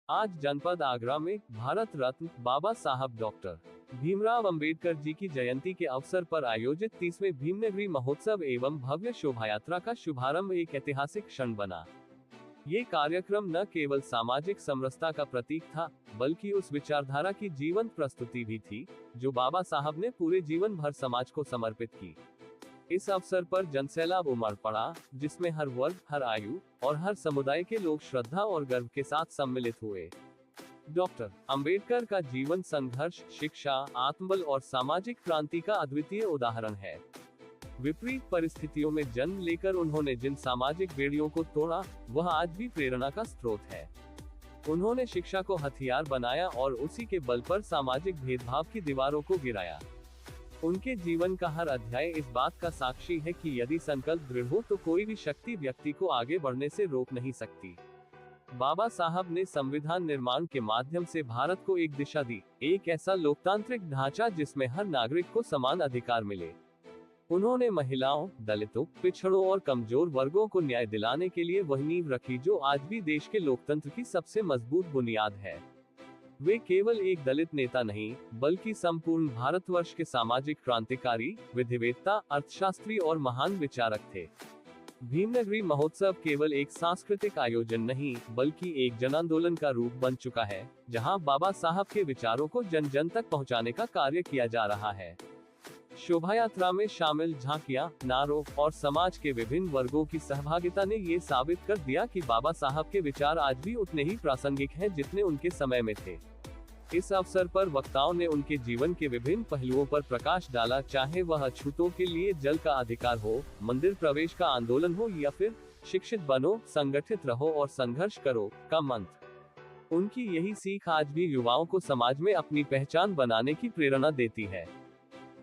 आज जनपद आगरा में भारत रत्न बाबा साहब डॉक्टर भीमराव अंबेडकर जी की जयंती के अवसर पर आयोजित 30वें भीमनगरी महोत्सव एवं भव्य शोभायात्रा का शुभारंभ एक ऐतिहासिक क्षण बना। ये कार्यक्रम न केवल सामाजिक समरसता का प्रतीक था, बल्कि उस विचारधारा की जीवंत प्रस्तुति भी थी, जो बाबा साहब ने पूरे जीवन भर समाज को समर्पित की। इस अवसर पर जनसैलाब उमड़ पड़ा, जिसमें हर वर्ग, हर आयु और हर समुदाय के लोग श्रद्धा और गर्व के साथ सम्मिलित हुए। डॉक्टर अंबेडकर का जीवन संघर्ष, शिक्षा, आत्मबल और सामाजिक क्रांति का अद्वितीय उदाहरण है। विपरीत परिस्थितियों में जन्म लेकर उन्होंने जिन सामाजिक बेड़ियों को तोड़ा, वह आज भी प्रेरणा का स्रोत है। उन्होंने शिक्षा को हथियार बनाया और उसी के बल पर सामाजिक भेदभाव की दीवारों को गिराया। उनके जीवन का हर अध्याय इस बात का साक्षी है कि यदि संकल्प दृढ़ हो तो कोई भी शक्ति व्यक्ति को आगे बढ़ने से रोक नहीं सकती। बाबा साहब ने संविधान निर्माण के माध्यम से भारत को एक दिशा दी, एक ऐसा लोकतांत्रिक ढांचा जिसमें हर नागरिक को समान अधिकार मिले। उन्होंने महिलाओं, दलितों, पिछड़ों और कमजोर वर्गों को न्याय दिलाने के लिए वह नींव रखी जो आज भी देश के लोकतंत्र की सबसे मजबूत बुनियाद है। वे केवल एक दलित नेता नहीं, बल्कि संपूर्ण भारतवर्ष के सामाजिक क्रांतिकारी, विधिवेत्ता, अर्थशास्त्री और महान विचारक थे। भीमनगरी महोत्सव केवल एक सांस्कृतिक आयोजन नहीं, बल्कि एक जनांदोलन का रूप बन चुका है, जहां बाबा साहब के विचारों को जन जन तक पहुंचाने का कार्य किया जा रहा है। शोभायात्रा में शामिल झांकियां, नारों और समाज के विभिन्न वर्गों की सहभागिता ने ये साबित कर दिया कि बाबा साहब के विचार आज भी उतने ही प्रासंगिक हैं जितने उनके समय में थे। इस अवसर पर वक्ताओं ने उनके जीवन के विभिन्न पहलुओं पर प्रकाश डाला, चाहे वह अछूतों के लिए जल का अधिकार हो, मंदिर प्रवेश का आंदोलन हो या फिर शिक्षित बनो, संगठित रहो और संघर्ष करो का मंत्र। उनकी यही सीख आज भी युवाओं को समाज में अपनी पहचान बनाने की प्रेरणा देती है।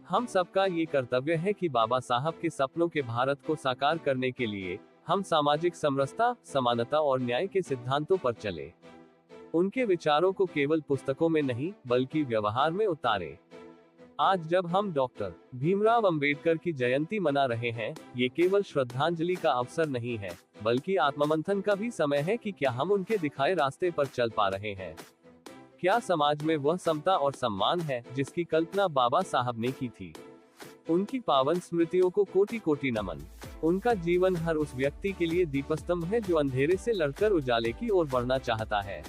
हम सबका ये कर्तव्य है कि बाबा साहब के सपनों के भारत को साकार करने के लिए हम सामाजिक समरसता, समानता और न्याय के सिद्धांतों पर चले। उनके विचारों को केवल पुस्तकों में नहीं, बल्कि व्यवहार में उतारे। आज जब हम डॉक्टर भीमराव अंबेडकर की जयंती मना रहे हैं, ये केवल श्रद्धांजलि का अवसर नहीं है, बल्कि आत्ममंथन का भी समय है कि क्या हम उनके दिखाए रास्ते पर चल पा रहे हैं। क्या समाज में वह समता और सम्मान है जिसकी कल्पना बाबा साहब ने की थी। उनकी पावन स्मृतियों को कोटि कोटि नमन। उनका जीवन हर उस व्यक्ति के लिए दीपस्तंभ है जो अंधेरे से लड़कर उजाले की ओर बढ़ना चाहता है।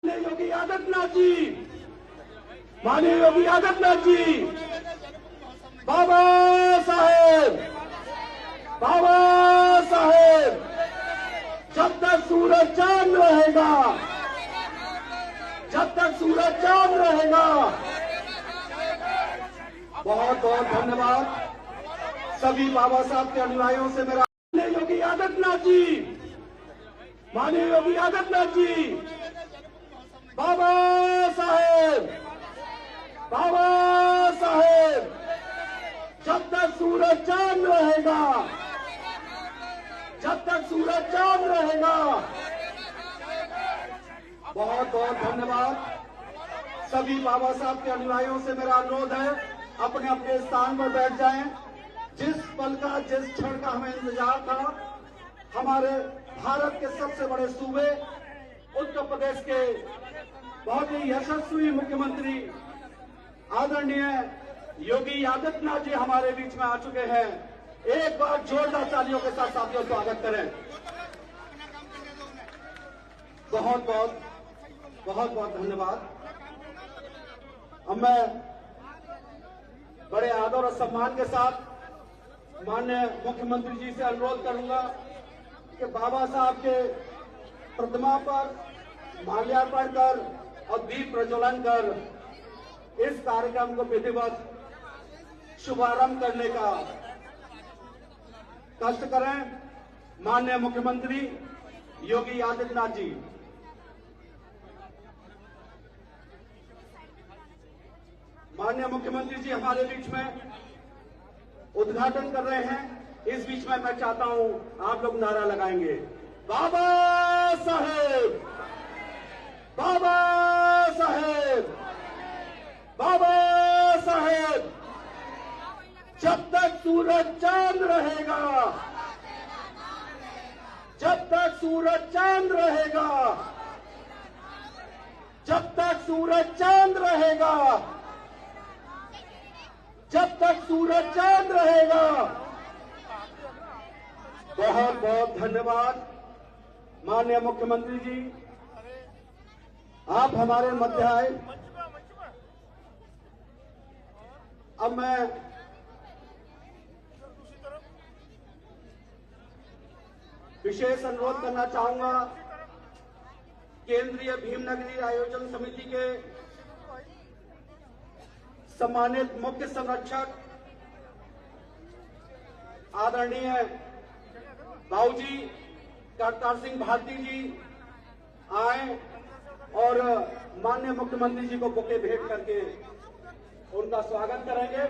योगी आदित्यनाथ जी, माननीय योगी आदित्यनाथ जी, बाबा साहेब, जब तक सूरज चांद रहेगा, जब तक सूरज चांद रहेगा। बहुत बहुत धन्यवाद सभी बाबा साहब के अनुयायियों से। मेरा योगी आदित्यनाथ जी, माननीय योगी आदित्यनाथ जी, बाबा साहेब, जब तक सूरज चांद रहेगा, जब तक सूरज चांद रहेगा। बहुत बहुत धन्यवाद सभी बाबा साहब के अनुयायियों से। मेरा अनुरोध है, अपने अपने स्थान पर बैठ जाएं। जिस पल का, जिस क्षण का हमें इंतजार था, हमारे भारत के सबसे बड़े सूबे उत्तर प्रदेश के बहुत ही यशस्वी मुख्यमंत्री आदरणीय योगी आदित्यनाथ जी हमारे बीच में आ चुके हैं। एक बार जोरदार तालियों के साथ साथियों स्वागत करें। बहुत बहुत धन्यवाद। अब मैं बड़े आदर और सम्मान के साथ माननीय मुख्यमंत्री जी से अनुरोध करूंगा कि बाबा साहब के प्रतिमा पर माल्यार्पण कर और दीप प्रज्वलन कर इस कार्यक्रम को विधिवत शुभारंभ करने का कष्ट करें। माननीय मुख्यमंत्री योगी आदित्यनाथ जी। माननीय मुख्यमंत्री जी हमारे बीच में उद्घाटन कर रहे हैं। इस बीच में मैं चाहता हूं आप लोग नारा लगाएंगे, बाबा साहेब, बाबा साहेब, बाबा साहेब। जब तक सूरज चांद रहेगा, जब तक सूरज चांद रहेगा, सूरज चांद रहेगा, जब तक सूरज चांद रहेगा। बहुत बहुत धन्यवाद माननीय मुख्यमंत्री जी, आप हमारे मध्य आए। अब मैं विशेष अनुरोध करना चाहूंगा केंद्रीय भीमनगरी आयोजन समिति के सम्मानित मुख्य संरक्षक आदरणीय बाबूजी करतार सिंह भारती जी आए और माननीय मुख्यमंत्री जी को बुके भेंट करके उनका स्वागत करेंगे।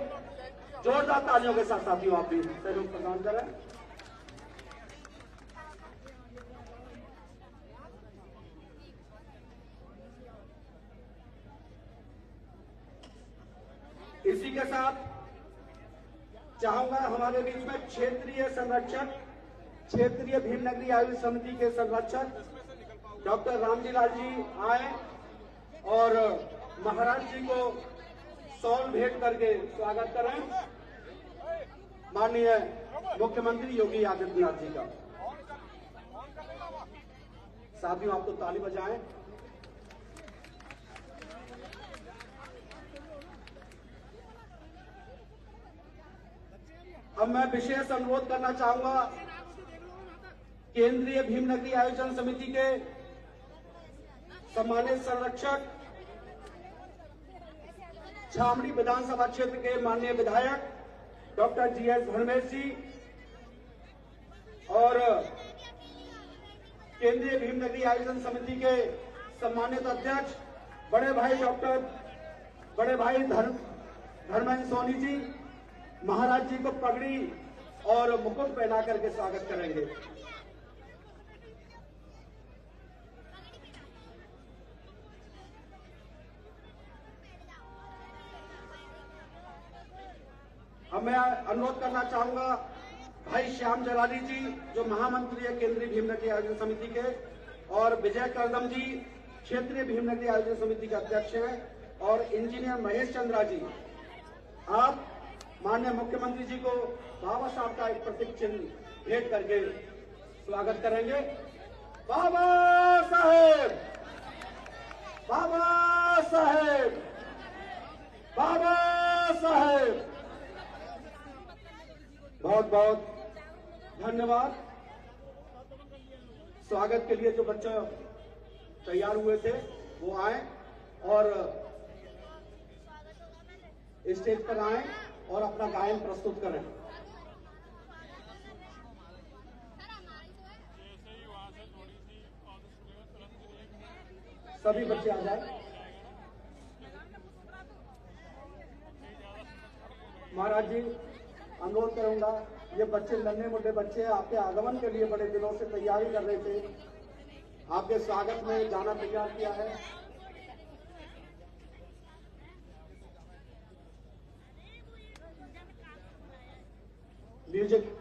जोरदार तालियों के साथ साथियों आप भी सहयोग प्रदान करें। इसी के साथ चाहूंगा हमारे बीच में क्षेत्रीय संरक्षक, क्षेत्रीय भीमनगरी आयोजन समिति के संरक्षक डॉक्टर रामजी लाल जी आए और महाराज जी को शॉल भेंट करके स्वागत करें माननीय मुख्यमंत्री योगी आदित्यनाथ जी का। साथियों आप तो ताली बजाएं। अब मैं विशेष अनुरोध करना चाहूंगा केंद्रीय भीमनगरी आयोजन समिति के सम्मानित संरक्षक छामड़ी विधानसभा क्षेत्र के माननीय विधायक डॉक्टर जीएस धर्मेश जी और केंद्रीय भीमनगरी आयोजन समिति के सम्मानित अध्यक्ष बड़े भाई धर्मेंद्र सोनी जी महाराज जी को पगड़ी और मुकुट पहना करके स्वागत करेंगे। अब मैं अनुरोध करना चाहूंगा भाई श्याम जलाली जी जो महामंत्री है केंद्रीय भीमनगरी आयोजन समिति के, और विजय करदम जी क्षेत्रीय भीमनगरी आयोजन समिति के अध्यक्ष हैं, और इंजीनियर महेश चंद्रा जी आप माननीय मुख्यमंत्री जी को बाबा साहब का एक प्रतीक चिन्ह भेंट करके स्वागत करेंगे। बाबा साहेब, बाबा साहेब, बाबा साहेब। बहुत बहुत धन्यवाद। स्वागत के लिए जो बच्चे तैयार हुए थे वो आए और स्टेज पर आए और अपना गायन प्रस्तुत करें। सभी बच्चे आ जाए। महाराज जी अनुरोध करूंगा, ये बच्चे नन्हे मुन्ने बच्चे आपके आगमन के लिए बड़े दिनों से तैयारी कर रहे थे, आपके स्वागत में गाना तैयार किया है। म्यूजिक।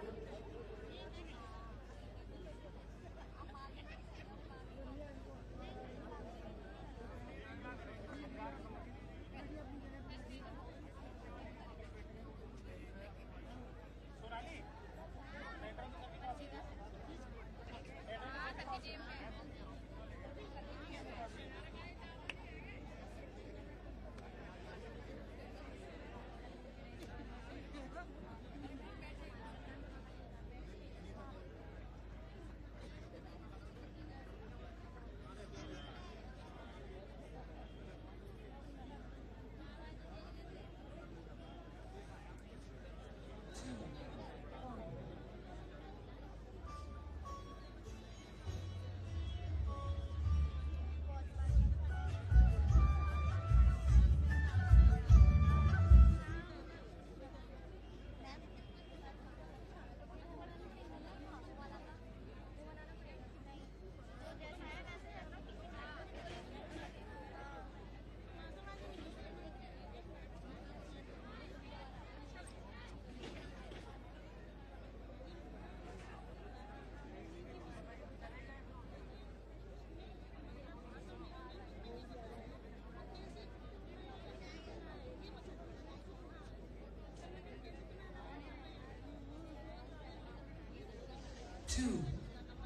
2,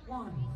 1.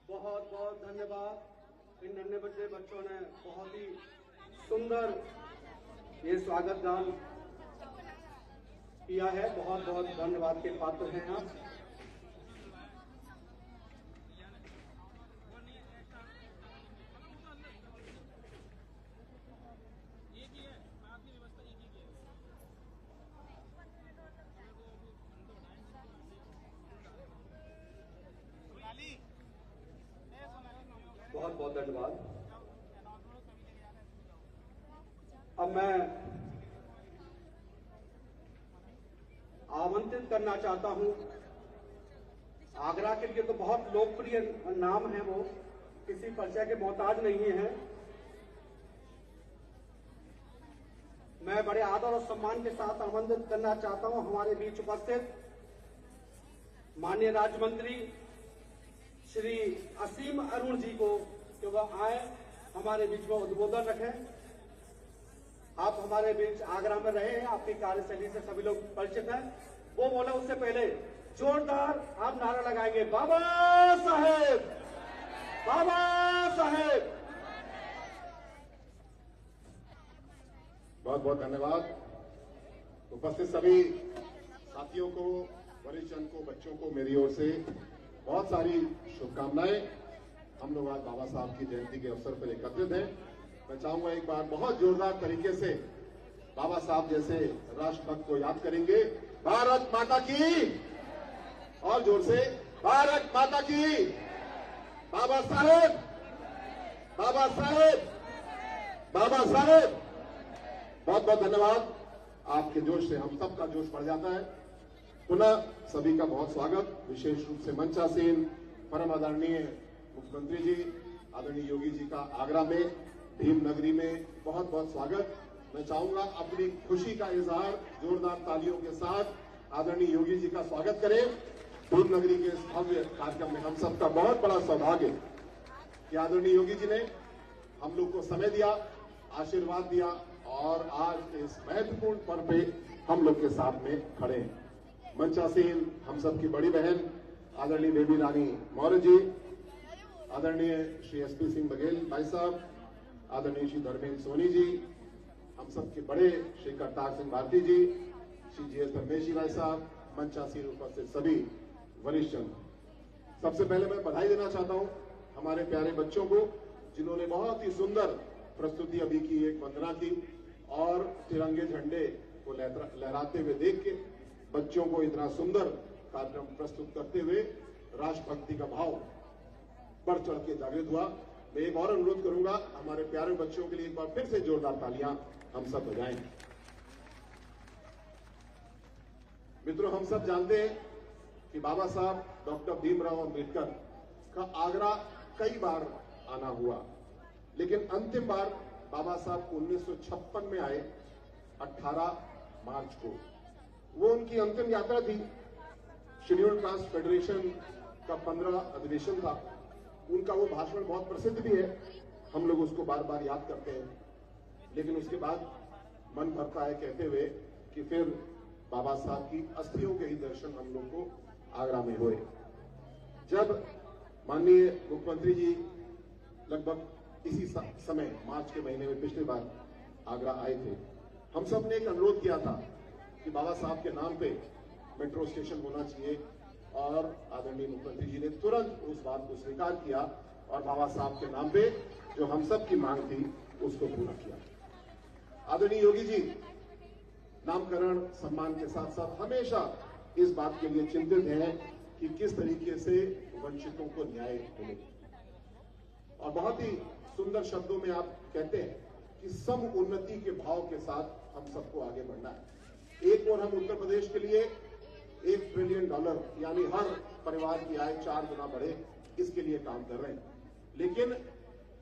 बहुत बहुत धन्यवाद। इन नन्हे बच्चे बच्चों ने बहुत ही सुंदर ये स्वागत गान किया है। बहुत बहुत धन्यवाद के पात्र हैं आप। बहुत बहुत धन्यवाद। अब मैं आमंत्रित करना चाहता हूं। आगरा के लिए तो बहुत लोकप्रिय नाम है, वो किसी परिचय के मोहताज नहीं है। मैं बड़े आदर और सम्मान के साथ आमंत्रित करना चाहता हूं हमारे बीच उपस्थित माननीय राज्य मंत्री श्री असीम अरुण जी को कि वह आए हमारे बीच में उद्बोधन रखें। आप हमारे बीच आगरा में रहे हैं, आपकी कार्यशैली से सभी लोग परिचित हैं। वो बोले उससे पहले जोरदार आप नारा लगाएंगे, बाबा साहेब, बाबा साहेब। बहुत बहुत धन्यवाद। उपस्थित सभी साथियों को, वरिष्ठजन को, बच्चों को मेरी ओर से बहुत सारी शुभकामनाएं। हम लोग आज बाबा साहब की जयंती के अवसर पर एकत्रित हैं। मैं चाहूंगा एक बार बहुत जोरदार तरीके से बाबा साहब जैसे राष्ट्रभक्त को याद करेंगे। भारत माता की, और जोर से, भारत माता की। बाबा साहेब, बाबा साहेब, बाबा साहेब। बहुत बहुत धन्यवाद। आपके जोश से हम सबका जोश बढ़ जाता है। पुनः सभी का बहुत स्वागत। विशेष रूप से मंचासीन परम आदरणीय मुख्यमंत्री जी, आदरणीय योगी जी का आगरा में भीम नगरी में बहुत बहुत स्वागत। मैं चाहूंगा अपनी खुशी का इजहार जोरदार तालियों के साथ आदरणीय योगी जी का स्वागत करें। भीम नगरी के इस भव्य कार्यक्रम में हम सबका बहुत बड़ा सौभाग्य कि आदरणीय योगी जी ने हम लोग को समय दिया, आशीर्वाद दिया और आज इस महत्वपूर्ण पर्व पे हम लोग के साथ में खड़े हैं। मंचासीन हम सबकी बड़ी बहन आदरणीय बेबी रानी मौर्य जी, आदरणीय श्री एसपी सिंह बघेल भाई साहब, आदरणीय श्री धर्मेंद्र सोनी जी, हम सबके बड़े श्री करतार सिंह भारती जी, श्री जीएस धर्मेशी भाई साहब, मंचासीन उपस्थित सभी वरिष्ठजन। सबसे पहले मैं बधाई देना चाहता हूं हमारे प्यारे बच्चों को, जिन्होंने बहुत ही सुंदर प्रस्तुति अभी की, एक वंदना की और तिरंगे झंडे को लहराते हुए देख के बच्चों को इतना सुंदर कार्यक्रम प्रस्तुत करते हुए राष्ट्रभक्ति का भाव बढ़ चढ़ के जागृत हुआ। मैं एक और अनुरोध करूंगा, हमारे प्यारे बच्चों के लिए एक बार फिर से जोरदार तालियां हम सब बजाएं। मित्रों, हम सब जानते हैं कि बाबा साहब डॉक्टर भीमराव अंबेडकर का आगरा कई बार आना हुआ, लेकिन अंतिम बार बाबा साहब 1956 में आए 18 मार्च को। वो उनकी अंतिम यात्रा थी। शेड्यूल्ड कास्ट फेडरेशन का 15 अधिवेशन था। उनका वो भाषण बहुत प्रसिद्ध भी है, हम लोग उसको बार बार याद करते हैं। लेकिन उसके बाद मन भरता है कहते हुए कि फिर बाबा साहब की अस्थियों के ही दर्शन हम लोग को आगरा में हुए। जब माननीय मुख्यमंत्री जी लगभग इसी समय मार्च के महीने में पिछली बार आगरा आए थे, हम सब ने एक अनुरोध किया था कि बाबा साहब के नाम पे मेट्रो स्टेशन होना चाहिए और आदरणीय मुख्यमंत्री जी ने तुरंत उस बात को स्वीकार किया और बाबा साहब के नाम पे जो हम सब की मांग थी उसको पूरा किया। आदरणीय योगी जी नामकरण सम्मान के साथ साथ हमेशा इस बात के लिए चिंतित हैं कि किस तरीके से वंचितों को न्याय मिले। और बहुत ही सुंदर शब्दों में आप कहते हैं कि सम उन्नति के भाव के साथ हम सबको आगे बढ़ना है। एक और हम उत्तर प्रदेश के लिए $1 ट्रिलियन यानी हर परिवार की आय 4 गुना बढ़े, इसके लिए काम कर रहे हैं। लेकिन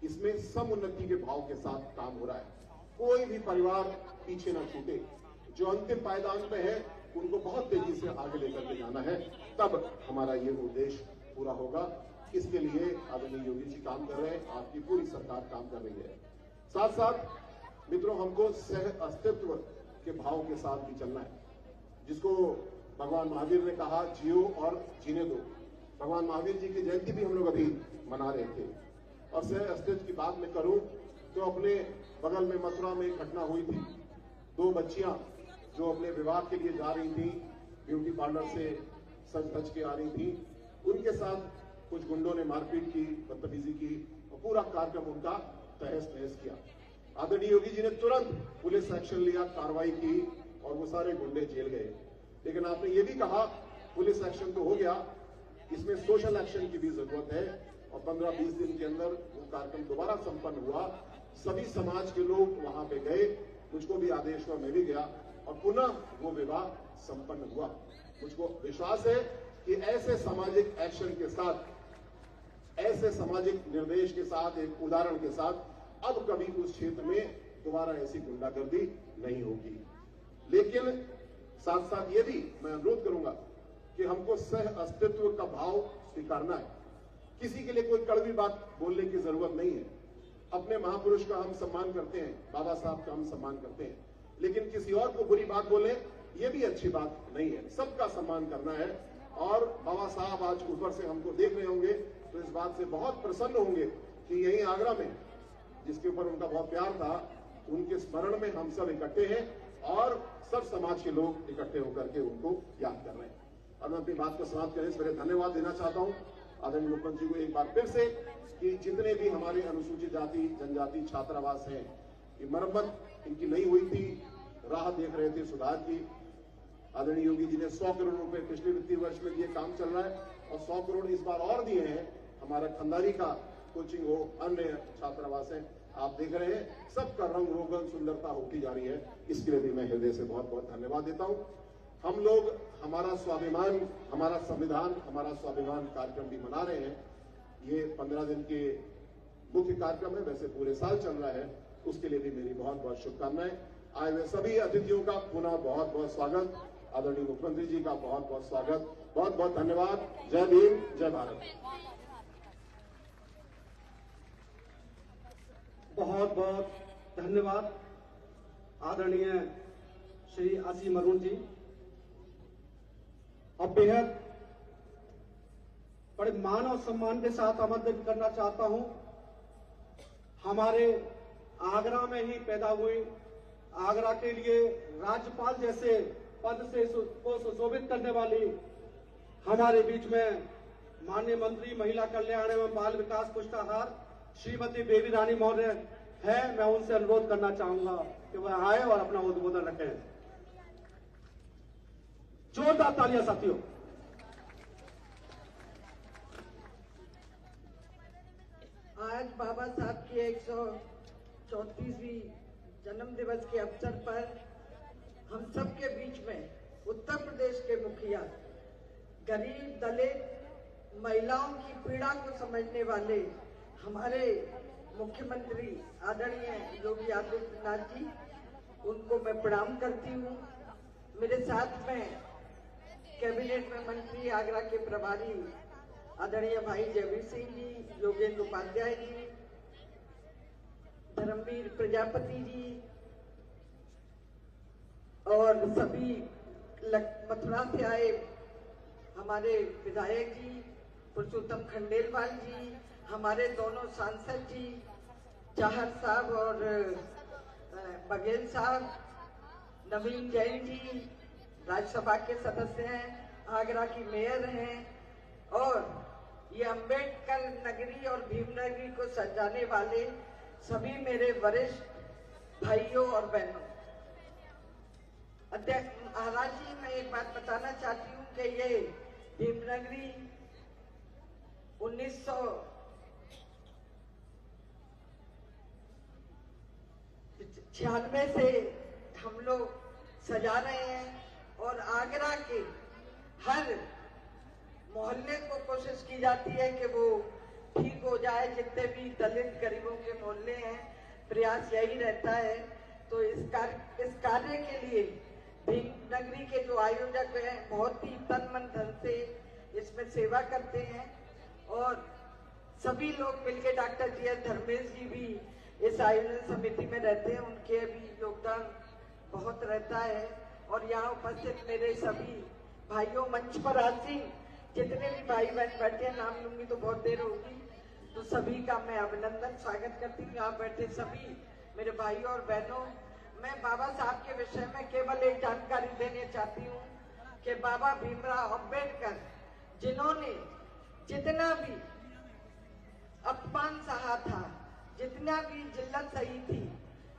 इसमें समुन्नति के भाव के साथ काम हो रहा है। कोई भी परिवार पीछे न छूटे। जो अंतिम पायदान पे है उनको बहुत तेजी से आगे लेकर के जाना है, तब हमारा ये उद्देश्य पूरा होगा। इसके लिए आदरणीय योगी जी काम कर रहे हैं, आपकी पूरी सरकार काम कर रही है। साथ साथ मित्रों, हमको सह अस्तित्व के भाव के साथ भी चलना है, जिसको भगवान महावीर ने कहा जियो और जीने दो। भगवान महावीर जी की जयंती भी हम लोग अभी मना रहे थे। और सह अस्तित्व की बात मैं करूं तो अपने बगल में मथुरा में एक घटना हुई थी। 2 बच्चियां जो अपने विवाह के लिए जा रही थी, ब्यूटी पार्लर से सज धज के आ रही थी, उनके साथ कुछ गुंडों ने मारपीट की, बदतमीजी की और पूरा कार्यक्रम उनका तहस नहस किया। आदरणीय योगी जी ने तुरंत पुलिस एक्शन लिया, कार्रवाई की और वो सारे गुंडे जेल गए। लेकिन आपने ये भी कहा पुलिस एक्शन तो हो गया, इसमें सोशल एक्शन की भी जरूरत है। और 15-20 दिन के अंदर वो कार्यक्रम दोबारा संपन्न हुआ। सभी समाज के लोग वहां पे गए, मुझको भी आदेश हुआ, मैं भी गया और पुनः वो विवाह संपन्न हुआ। मुझको विश्वास है कि ऐसे सामाजिक एक्शन के साथ, ऐसे सामाजिक निर्देश के साथ, एक उदाहरण के साथ अब कभी उस क्षेत्र में दोबारा ऐसी गुंडागर्दी नहीं होगी। लेकिन साथ साथ ये भी मैं अनुरोध करूंगा कि हमको सह अस्तित्व का भाव स्वीकारना है। किसी के लिए कोई कड़वी बात बोलने की जरूरत नहीं है। अपने महापुरुष का हम सम्मान करते हैं, बाबा साहब का हम सम्मान करते हैं, लेकिन किसी और को बुरी बात बोले ये भी अच्छी बात नहीं है। सबका सम्मान करना है। और बाबा साहब आज ऊपर से हमको देख रहे होंगे तो इस बात से बहुत प्रसन्न होंगे कि यहीं आगरा में, जिसके ऊपर उनका बहुत प्यार था, उनके स्मरण में हम सब इकट्ठे हैं और सब समाज के लोग इकट्ठे होकर के उनको याद कर रहे हैं। और मैं अपनी बात को समाप्त करने से पहले धन्यवाद देना चाहता हूं आदरणीय मुख्यमंत्री को एक बार फिर से कि जितने भी हमारे अनुसूचित जाति जनजाति छात्रावास हैं, ये मरम्मत इनकी नहीं हुई थी, राह देख रहे थे सुधार की। आदरणीय योगी जी ने 100 करोड़ रुपए पिछले वित्तीय वर्ष में दिए, काम चल रहा है और 100 करोड़ इस बार और दिए हैं। हमारा खंदारी का कोचिंग हो, अन्य छात्रावास है, आप देख रहे हैं सबका रंग रोगन सुंदरता होती जा रही है। इसके लिए भी मैं हृदय से बहुत बहुत धन्यवाद देता हूं। हम लोग हमारा स्वाभिमान, हमारा संविधान, हमारा स्वाभिमान कार्यक्रम भी मना रहे हैं। ये 15 दिन के मुख्य कार्यक्रम है, वैसे पूरे साल चल रहा है, उसके लिए भी मेरी बहुत बहुत शुभकामनाएं। आए हुए सभी अतिथियों का पुनः बहुत बहुत स्वागत, आदरणीय मुख्यमंत्री जी का बहुत बहुत स्वागत, बहुत बहुत धन्यवाद। जय भीम, जय भारत। बहुत बहुत धन्यवाद आदरणीय श्री आसिम अरुण जी। अब बेहद बड़े मान और सम्मान के साथ आमंत्रित करना चाहता हूं हमारे आगरा में ही पैदा हुई, आगरा के लिए राज्यपाल जैसे पद से को सुशोभित करने वाली हमारे बीच में माननीय मंत्री महिला कल्याण एवं बाल विकास पुष्टाहार श्रीमती बेबी रानी महोदय है। मैं उनसे अनुरोध करना चाहूंगा कि वह आए और अपना उद्बोधन रखें। जोरदार तालियां साथियों। आज बाबा साहब की 134वीं जन्म दिवस के अवसर पर हम सबके बीच में उत्तर प्रदेश के मुखिया, गरीब दलित महिलाओं की पीड़ा को समझने वाले हमारे मुख्यमंत्री आदरणीय योगी आदित्यनाथ जी, उनको मैं प्रणाम करती हूँ। मेरे साथ में कैबिनेट में मंत्री आगरा के प्रभारी आदरणीय भाई जयवीर सिंह जी, योगेंद्र उपाध्याय जी, धर्मवीर प्रजापति जी और सभी मथुरा से आए हमारे विधायक जी पुरुषोत्तम खंडेलवाल जी, हमारे दोनों सांसद जी चाहर साहब और बघेल साहब, नवीन जैन जी राज्यसभा के सदस्य हैं, आगरा की मेयर हैं और ये अंबेडकर नगरी और भीम नगरी को सजाने वाले सभी मेरे वरिष्ठ भाइयों और बहनों। अध्यक्ष महाराज जी, मैं एक बात बताना चाहती हूँ कि ये भीम नगरी 1996 से हम लोग सजा रहे हैं और आगरा के हर मोहल्ले को कोशिश की जाती है कि वो ठीक हो जाए। जितने भी दलित गरीबों के मोहल्ले हैं, प्रयास यही रहता है। तो इस कार्य के लिए भीम नगरी के जो आयोजक हैं बहुत ही तन मन धन से इसमें सेवा करते हैं और सभी लोग मिलकर, डॉक्टर जी एस धर्मेश जी भी इस आयोजन समिति में रहते हैं, उनके भी योगदान बहुत रहता है। और यहाँ उपस्थित मेरे सभी भाइयों, मंच पर आसीन जितने भी भाई बहन बैठे हैं, नाम लूंगी तो बहुत देर होगी, तो सभी का मैं अभिनंदन स्वागत करती हूँ। यहाँ बैठे सभी मेरे भाइयों और बहनों, मैं बाबा साहब के विषय में केवल एक जानकारी देना चाहती हूँ कि बाबा भीमराव अंबेडकर जिन्होंने जितना भी अपमान सहा था, जितना भी जिल्लत सही थी,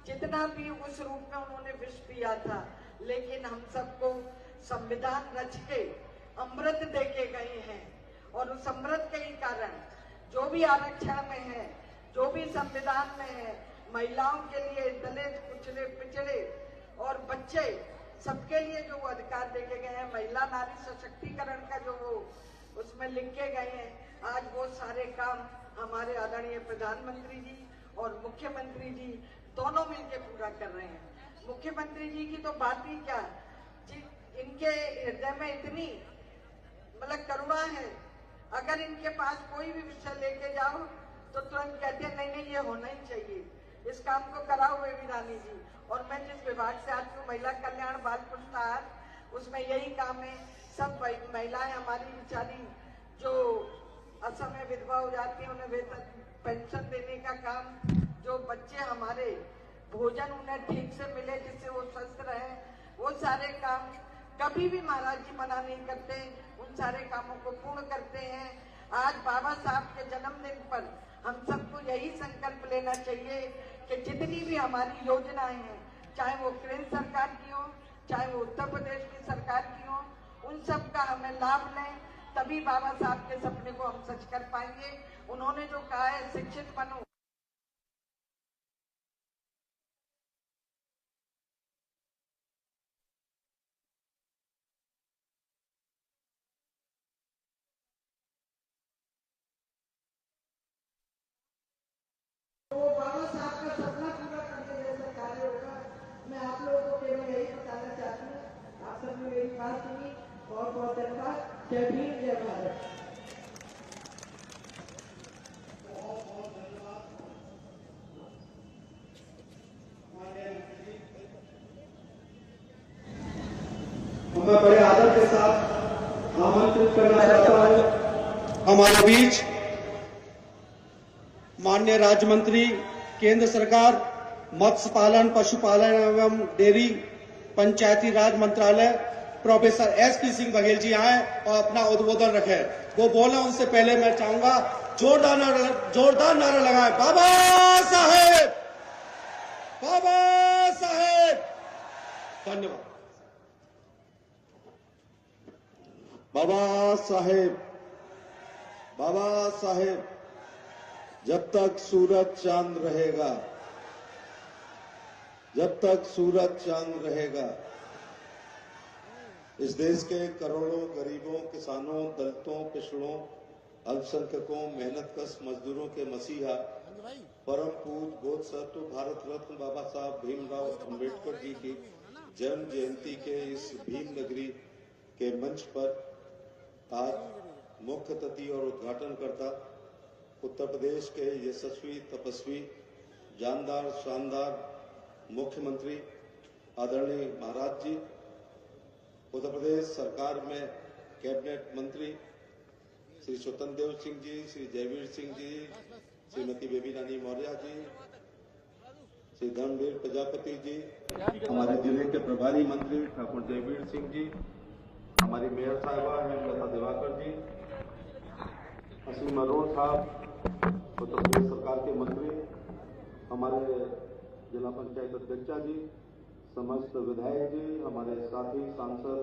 जितना भी उस रूप में उन्होंने विष पिया था, लेकिन हम सबको संविधान रच के अमृत देके गए हैं और उस अमृत के ही कारण जो भी आरक्षण में है, जो भी संविधान में है, महिलाओं के लिए, दलित, कुचले, पिछड़े और बच्चे सबके लिए जो वो अधिकार देके गए हैं, महिला नारी सशक्तिकरण का जो वो उसमें लिख के गए हैं, आज वो सारे काम हमारे आदरणीय प्रधानमंत्री जी और मुख्यमंत्री जी दोनों मिलकर पूरा कर रहे हैं। मुख्यमंत्री जी की तो बात ही क्या, इनके हृदय में इतनी मतलब करुणा है, अगर इनके पास कोई भी विषय लेके जाओ तो तुरंत कहते हैं नहीं नहीं ये होना ही चाहिए, इस काम को कराओ हुए भी रानी जी। और मैं जिस विभाग से आती हूँ, महिला कल्याण बाल पुरस्कार, उसमें यही काम है। सब महिलाएं हमारी बेचारी जो असमय विधवा हो जाती है, उन्हें वेतन पेंशन देने का काम, जो बच्चे हमारे भोजन उन्हें ठीक से मिले जिससे वो स्वस्थ रहे, वो सारे काम कभी भी महाराज जी मना नहीं करते, उन सारे कामों को पूर्ण करते हैं। आज बाबा साहब के जन्मदिन पर हम सबको यही संकल्प लेना चाहिए कि जितनी भी हमारी योजनाएं हैं, चाहे वो केंद्र सरकार की हो, चाहे वो उत्तर प्रदेश की सरकार की हो, उन सब का हमें लाभ लें, तभी बाबा साहब के सपने को हम सच कर पाएंगे। उन्होंने जो कहा है शिक्षित बनो, वो बाबा साहब का सपना पूरा करने जैसा कार्य होगा। मैं आप लोगों को केवल यही बताना चाहती हूँ, आप सब ने मेरी बात सुनी, बहुत बहुत धन्यवाद। जय भीम, जय भारत। मैं बड़े आदर के साथ आमंत्रित करना चाहता हूं हमारे बीच माननीय राज्य मंत्री केंद्र सरकार मत्स्य पालन, पशुपालन एवं डेयरी पंचायती राज मंत्रालय प्रोफेसर एसपी सिंह बघेल जी आए और अपना उद्बोधन रखे। वो बोले उनसे पहले मैं चाहूंगा जोरदार नारा लगाए, बाबा साहेब, बाबा साहेब। धन्यवाद। बाबा साहेब, बाबा साहेब, जब तक सूरज चांद रहेगा, जब तक सूरज चांद रहेगा, इस देश के करोड़ों गरीबों, किसानों, दलितों, पिछड़ों, अल्पसंख्यकों, मेहनतकश मजदूरों के मसीहा परम पूज्य बोधसत्व भारत रत्न बाबा साहब भीमराव अंबेडकर जी की जन्म जयंती के इस भीम नगरी के मंच पर आज मुख्य अतिथि और उद्घाटनकर्ता उत्तर प्रदेश के यशस्वी, तपस्वी, जानदार, शानदार मुख्यमंत्री आदरणीय महाराज जी, उत्तर प्रदेश सरकार में कैबिनेट मंत्री श्री स्वतंत्र देव सिंह जी, श्री जयवीर सिंह जी, श्रीमती बेबी रानी मौर्य जी, श्री धर्मवीर प्रजापति जी, हमारे जिले के प्रभारी मंत्री ठाकुर जयवीर सिंह जी, हमारी मेयर साहिबा हेमलता दिवाकर जी, असीम अरोड़ साहब, उत्तर प्रदेश सरकार के मंत्री, हमारे जिला पंचायत अध्यक्षा जी, समस्त विधायक जी, हमारे साथी सांसद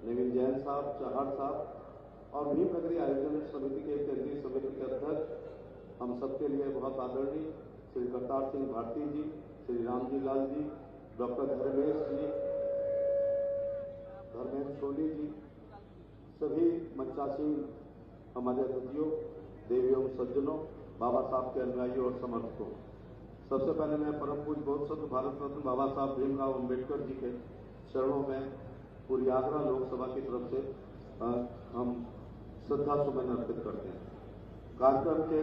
नवीन जैन साहब, चौहान साहब और भीम नगरी आयोजन समिति के केंद्रीय समिति के अध्यक्ष, हम सबके लिए बहुत आदरणीय श्री करतार सिंह भारती जी, श्री रामजी लाल जी, डॉक्टर धर्मेश जी, धर्मेंद्र सोनी जी, सभी मंचासीन हमारे अतिथियों, देवियों, सज्जनों, बाबा साहब के अनुयायियों और समर्थकों, सबसे पहले मैं परम पूज्य बोधसत्व भारत रत्न बाबा साहब भीमराव अंबेडकर जी के चरणों में पूरी आगरा लोकसभा की तरफ से हम श्रद्धा सुमन अर्पित करते हैं। कार्यक्रम के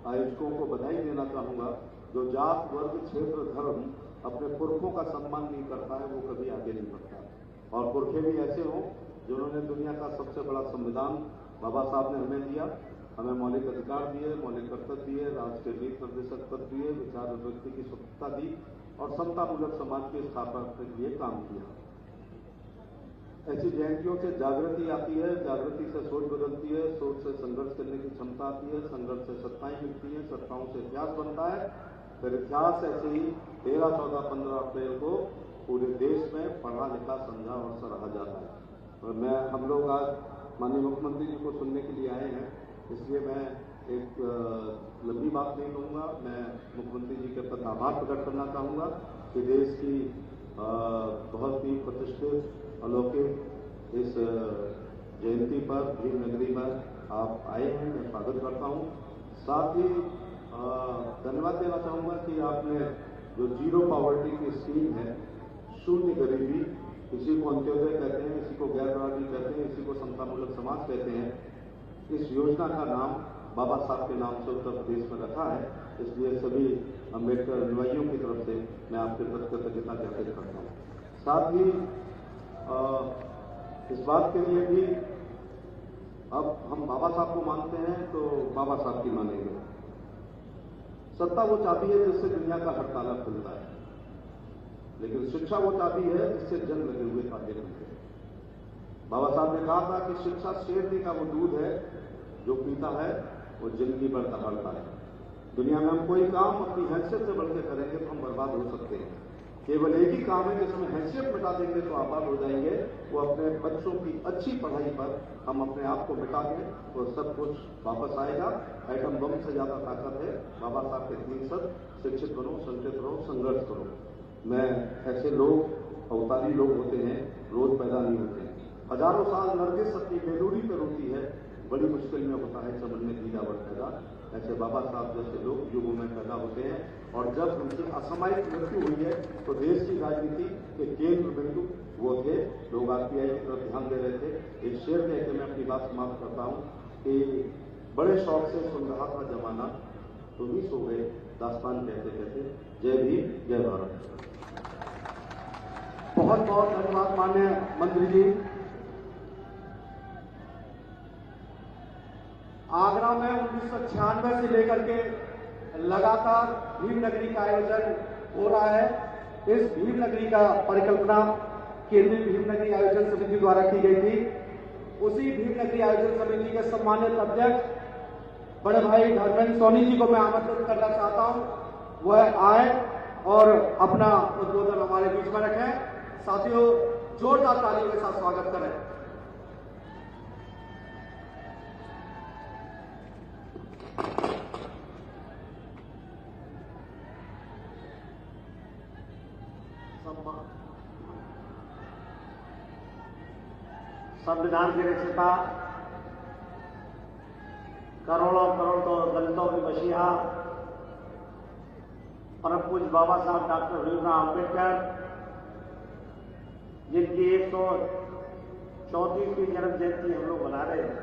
आयोजकों को बधाई देना चाहूंगा। जो जात, वर्ग, क्षेत्र, धर्म अपने पुरखों का सम्मान नहीं करता है, वो कभी आगे नहीं बढ़ता। और पुरखे भी ऐसे हों जिन्होंने दुनिया का सबसे बड़ा संविधान बाबा साहब ने हमें दिया, हमें मौलिक अधिकार दिए, मौलिक कर्तव्य दिए, राष्ट्र के नीति निर्देशक पद दिए, विचार अभिव्यक्ति की स्वतंत्रता दी और समतामूलक समाज की स्थापना के लिए काम किया। ऐसी जयंतियों से जागृति आती है, जागृति से सोच बदलती है, सोच से संघर्ष करने की क्षमता आती है, संघर्ष से सत्ताएं मिलती हैं, सत्ताओं से इतिहास बनता है, फिर इतिहास ऐसे ही 13, 14, 15 अप्रैल को पूरे देश में पढ़ा लिखा, समझा और सराहा जाता है। और हम लोग आज माननीय मुख्यमंत्री जी को सुनने के लिए आए हैं, इसलिए मैं एक लंबी बात नहीं कहूँगा। मैं मुख्यमंत्री जी के प्रति आभार प्रकट करना चाहूँगा कि देश की बहुत ही प्रतिष्ठित अलौकिक इस जयंती पर भीम नगरी में आप आए हैं, मैं स्वागत करता हूं। साथ ही धन्यवाद देना चाहूँगा कि आपने जो जीरो पॉवर्टी की स्कीम है, शून्य गरीबी, इसी को अंत्योदय कहते हैं, इसी को गैर बराबरी कहते हैं, इसी को समतामूलक समाज कहते हैं, इस योजना का नाम बाबा साहब के नाम से उत्तर प्रदेश में रखा है। इसलिए सभी अम्बेडकर अनुयायियों की तरफ से मैं आपके प्रति कृतज्ञता ज्ञापित करता हूँ। साथ ही इस बात के लिए भी अब हम बाबा साहब को मानते हैं तो बाबा साहब की मानेंगे। सत्ता वो चाबी है जिससे दुनिया का हर ताला खुलता है, लेकिन शिक्षा वो चाबी है जिससे जंग लगे हुए ताले खुलते हैं। बाबा साहब ने कहा था कि शिक्षा शेरनी का वो दूध है जो पीता है वो जिंदगी भर दहाड़ता है। दुनिया में हम कोई काम अपनी हैसियत से बढ़ के करेंगे तो हम बर्बाद हो सकते हैं। केवल एक ही काम है जिसमें हैसियत मिटा देंगे तो आबाद हो जाएंगे, वो अपने बच्चों की अच्छी पढ़ाई पर हम अपने आप को मिटा दें तो सब कुछ वापस आएगा। एटम बम से ज्यादा ताकत है बाबा साहब के 3 शब्द, शिक्षित बनो, संगठित रहो, संघर्ष करो। मैं ऐसे लोग अवतारी लोग होते हैं, रोज पैदा नहीं होते। हजारों साल नरगिस अपनी बेलूरी पर रोती है, बड़ी मुश्किल में होता है समझ में दीदावर पैदा। ऐसे बाबा साहब जैसे लोग युगों में पैदा होते हैं, और जब उनकी असामयिक मृत्यु हुई है तो देश की राजनीति के केंद्र बिंदु वो थे। लोग आरपीआई की तरफ ध्यान दे रहे थे। एक शेर कह के मैं अपनी बात समाप्त करता हूं कि बड़े शौक से सुन रहा था जमाना, तो भी सो गए दास्तान कहते कहते। जय भीम, जय भारत। बहुत बहुत धन्यवाद माननीय मंत्री जी। आगरा में 1996 से लेकर के लगातार भीम नगरी का आयोजन हो रहा है। इस भीम नगरी का परिकल्पना केंद्रीय भीम नगरी आयोजन समिति द्वारा की गई थी। उसी भीम नगरी आयोजन समिति के सम्मानित अध्यक्ष बड़े भाई धर्मेंद्र सोनी जी को मैं आमंत्रित करना चाहता हूं, वह आए और अपना उद्बोधन हमारे बीच में रखें। साथियों, जोरदार तालियों के साथ स्वागत करें। संविधान के रचयिता, करोड़ों करोड़ तो दलितों की मसीहा, परम पूज्य बाबा साहब डॉक्टर भीमराव अम्बेडकर, जिनकी 134वीं जन्म जयंती हम लोग मना रहे हैं।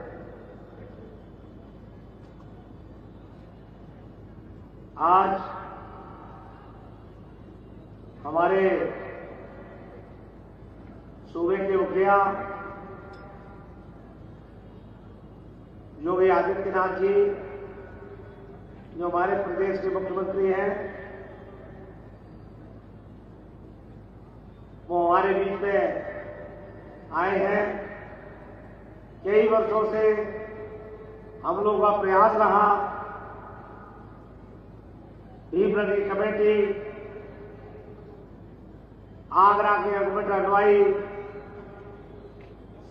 आज हमारे सूबे के मुखिया योगी आदित्यनाथ जी, जो हमारे प्रदेश के मुख्यमंत्री हैं, वो हमारे बीच में आए हैं। कई वर्षों से हम लोगों का प्रयास रहा, भीम नगरी कमेटी, आगरा के अम्बेडकर अनुयायी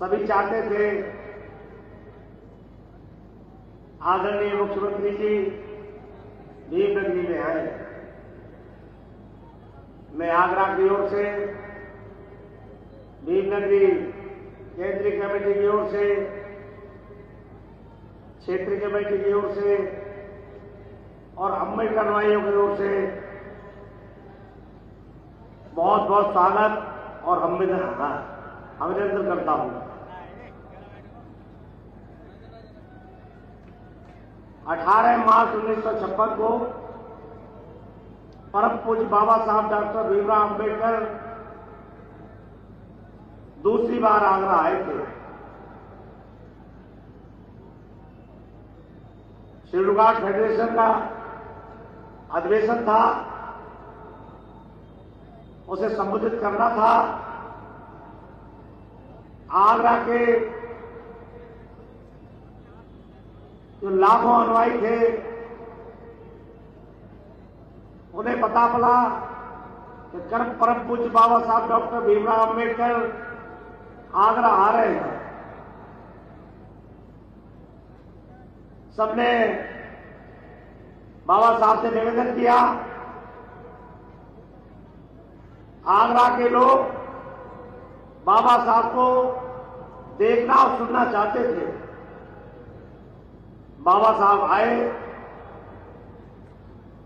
सभी चाहते थे आदरणीय मुख्यमंत्री जी भीम नगरी में आए। मैं आगरा की ओर से, भीम नगरी केंद्रीय कमेटी की ओर से, क्षेत्रीय कमेटी की ओर से और अम्बेडकर अनुयायियों की ओर से बहुत बहुत स्वागत और अभिनंदन करता हूं। 18 मार्च 1956 को परम पूज्य बाबा साहब डॉक्टर भीमराव अम्बेडकर दूसरी बार आगरा आए थे। शेड्यूल कास्ट फेडरेशन का अधिवेशन था, उसे संबोधित करना था। आगरा के जो लाखों अनुयायी थे, उन्हें पता चला कि परम पूज्य बाबा साहब डॉक्टर भीमराव अम्बेडकर आगरा आ रहे हैं। सबने बाबा साहब से निवेदन किया, आगरा के लोग बाबा साहब को देखना और सुनना चाहते थे। बाबा साहब आए,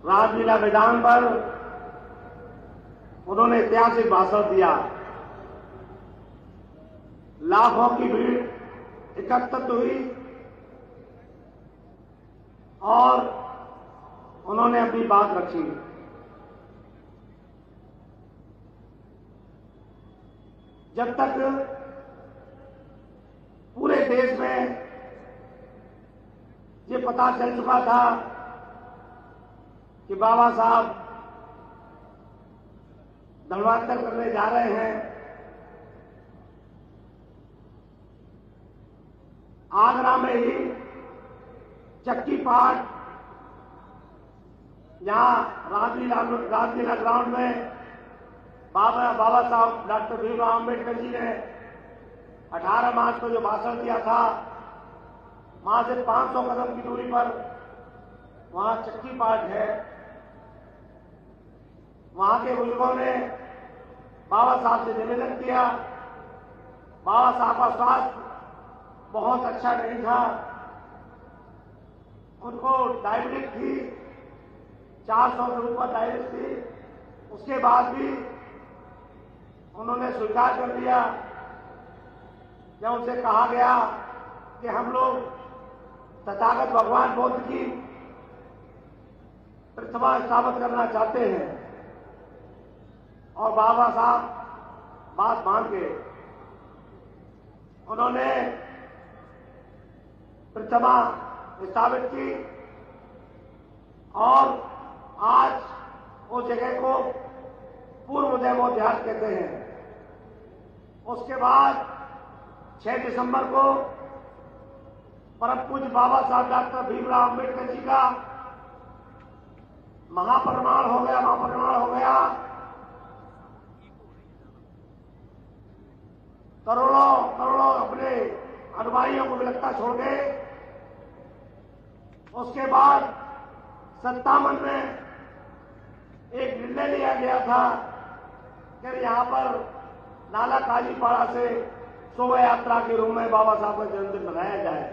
राजलीला मैदान पर उन्होंने ऐतिहासिक भाषण दिया। लाखों की भीड़ एकत्रित हुई और उन्होंने अपनी बात रखी। जब तक पूरे देश में ये पता चल चुका था कि बाबा साहब धर्मांतर करने जा रहे हैं, आगरा में ही चक्की पाठ, जहां राजलीला ग्राउंड में बाबा साहब डॉक्टर भीमराव अम्बेडकर जी ने 18 मार्च को जो भाषण दिया था, वहां से 500 कदम की दूरी पर वहां चक्की पाठ है। वहां के बुजुर्गों ने बाबा साहब से निवेदन किया। बाबा साहब का स्वास्थ्य बहुत अच्छा नहीं था, उनको डायबिटीज थी, 400 से ऊपर डायबिटीज थी। उसके बाद भी उन्होंने स्वीकार कर लिया। जब उनसे कहा गया कि हम लोग तथागत भगवान बुद्ध की प्रतिमा स्थापित करना चाहते हैं, और बाबा साहब बात मान के उन्होंने प्रतिमा स्थापित की, और आज उस जगह को पूर्व दैव ध्यान कहते हैं। उसके बाद 6 दिसंबर को परम पूज्य बाबा साहब डॉक्टर भीमराव अम्बेडकर जी का महापरिनिर्वाण हो गया। करोड़ों अपने अनुयायियों को विलकता छोड़ गए। उसके बाद 57 में एक निर्णय लिया गया था कि यहां पर नाला काजीपाड़ा से शोभा यात्रा के रूप में बाबा साहब का जन्मदिन मनाया जाए।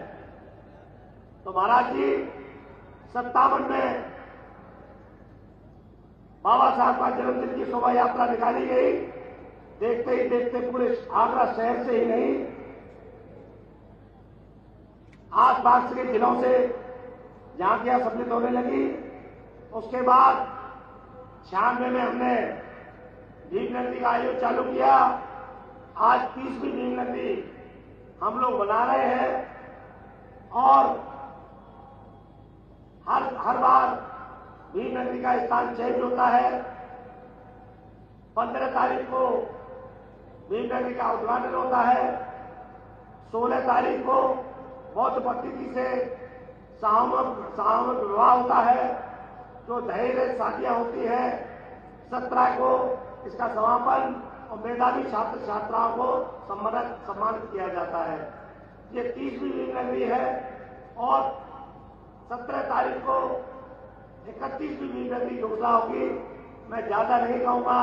तो महाराज जी 57 में बाबा साहब का जन्मदिन की शोभा यात्रा निकाली गई। देखते ही देखते पूरे आगरा शहर से ही नहीं, आसपास के जिलों से झांकियां सम्मिलित होने लगी। उसके बाद 96 में हमने भीम नदी का आयोजन चालू किया। आज 30वीं भीम नदी हम लोग बना रहे हैं, और हर बार भीम नदी का स्थान चेंज होता है। 15 तारीख को भीम नदी का उद्घाटन होता है। 16 तारीख को बौद्ध पद्धति से सामूहिक विवाह होता है, जो दहेज शादियां होती है। 17 को इसका समापन और मेधावी छात्र छात्राओं को सम्मानित किया जाता है। ये 30वीं भीम नगरी है, और 17 तारीख को 31वीं भीम नगरी घोषणा होगी। मैं ज्यादा नहीं कहूंगा,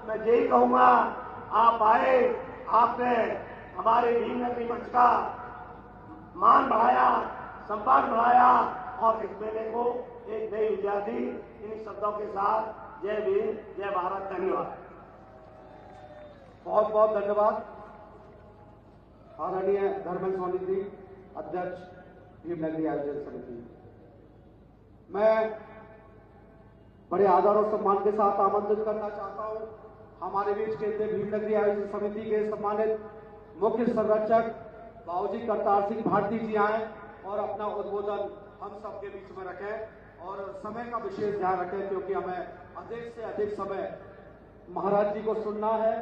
मैं यही कहूंगा, आप आए, आपने हमारे भीम नगरी मंच का मान बढ़ाया, सम्मान बढ़ाया, और इस मेले को एक नई ऊर्जा दी। इन शब्दों के साथ जय भीम, जय भारत, धन्यवाद। बहुत बहुत धन्यवाद आदरणीय धर्मेंद्र सोनी जी, अध्यक्ष भीम नगरी आयोजन समिति। मैं बड़े आदर और सम्मान के साथ आमंत्रित करना चाहता हूं हमारे बीच केंद्रीय भीम नगरी आयोजन समिति के सम्मानित मुख्य संरक्षक बाबूजी करतार सिंह भारती जी आए और अपना उद्बोधन हम सबके बीच में रखें, और समय का विशेष ध्यान रखें, क्योंकि हमें अधिक से अधिक समय महाराज जी को सुनना है।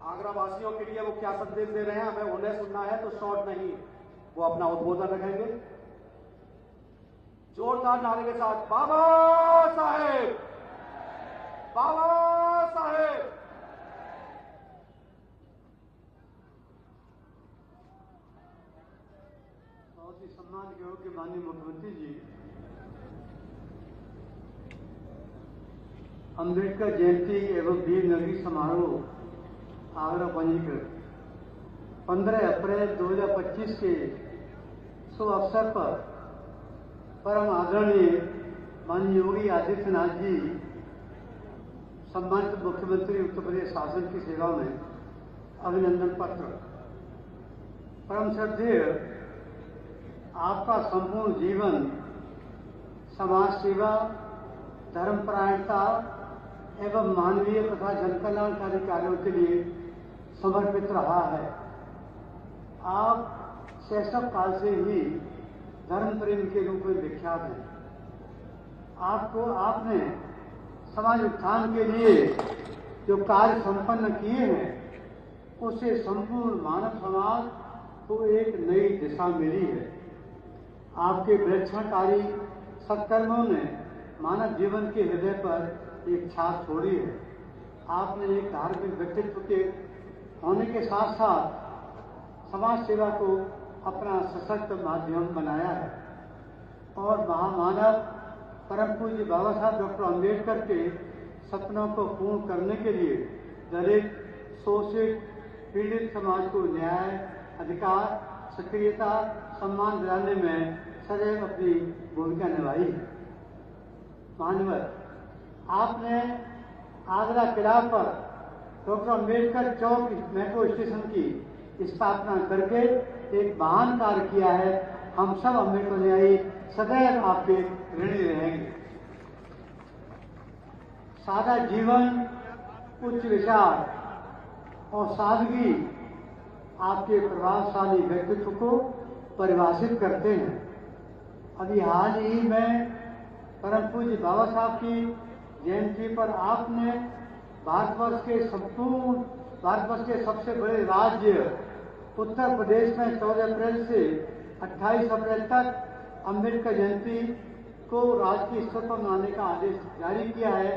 आगरा वासियों के लिए वो क्या संदेश दे रहे हैं हमें उन्हें सुनना है, तो शॉर्ट नहीं, वो अपना उद्बोधन रखेंगे। जोरदार नारे के साथ बाबा साहेब, बाबा साहेब। बहुत ही सम्मान के योग्य माननीय मुख्यमंत्री जी, अम्बेडकर जयंती एवं वीर नगरी समारोह आगरा पंजीकृत 15 अप्रैल 2025 के शुभ अवसर पर परम आदरणीय माननीय योगी आदित्यनाथ जी सम्मानित मुख्यमंत्री उत्तर प्रदेश शासन की सेवा में अभिनंदन पत्र। परम श्रद्धेय, आपका संपूर्ण जीवन समाज सेवा, धर्मपरायणता एवं मानवीय तथा जनकल्याणकारी कार्यों के लिए समर्पित रहा है। आप शैशव काल से ही धर्म प्रेम के रूप में विख्यात हैं। आपने समाज उत्थान के लिए जो कार्य संपन्न किए हैं, उससे संपूर्ण मानव समाज को एक नई दिशा मिली है। आपके विलक्षणकारी सत्कर्मों ने मानव जीवन के हृदय पर एक छाप छोड़ी है। आपने एक धार्मिक व्यक्तित्व के होने के साथ साथ समाज सेवा को अपना सशक्त माध्यम बनाया है और महामानव परम पूज्य बाबा साहब डॉक्टर अम्बेडकर के सपनों को पूर्ण करने के लिए दलित, शोषित, पीड़ित समाज को न्याय, अधिकार, सक्रियता, सम्मान दिलाने में सदैव अपनी भूमिका निभाई है। मानवर, आपने आगरा किला पर डॉक्टर अम्बेडकर चौक मेट्रो स्टेशन की स्थापना करके एक महान कार्य किया है। हम सब अम्बेडकर अनुयायी सदैव आपके ऋणी रहेंगे। सादा जीवन, उच्च विचार और सादगी आपके प्रभावशाली व्यक्तित्व को परिभाषित करते हैं। अभी हाल ही में परम पूज्य बाबा साहब की जयंती पर आपने भारतवर्ष के सबसे बड़े राज्य उत्तर प्रदेश में 14 अप्रैल से 28 अप्रैल तक अम्बेडकर जयंती को राजकीय स्तर पर मनाने का आदेश जारी किया है।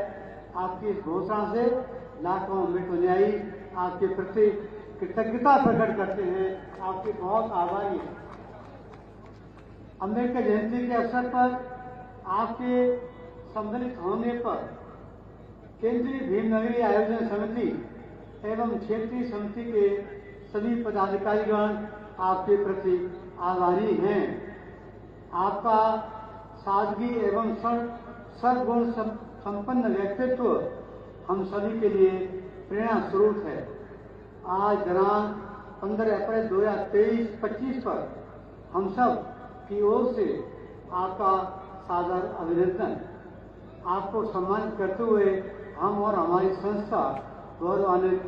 आपकी इस घोषणा से लाखों अम्बेडकर अनुयायी आपके प्रति कृतज्ञता प्रकट करते हैं, आपके बहुत आभारी हैं। अम्बेडकर जयंती के अवसर पर आपके सम्मिलित होने पर केंद्रीय भीमनगरी आयोजन समिति एवं क्षेत्रीय समिति के सभी पदाधिकारीगण आपके प्रति आभारी हैं। आपका सादगी एवं सर्वगुण संपन्न व्यक्तित्व हम सभी के लिए प्रेरणा स्रोत है। आज दिनांक 15 अप्रैल 2023-25 पर हम सब की ओर से आपका सादर अभिनंदन। आपको सम्मानित करते हुए हम और हमारी संस्था गौरवान्वित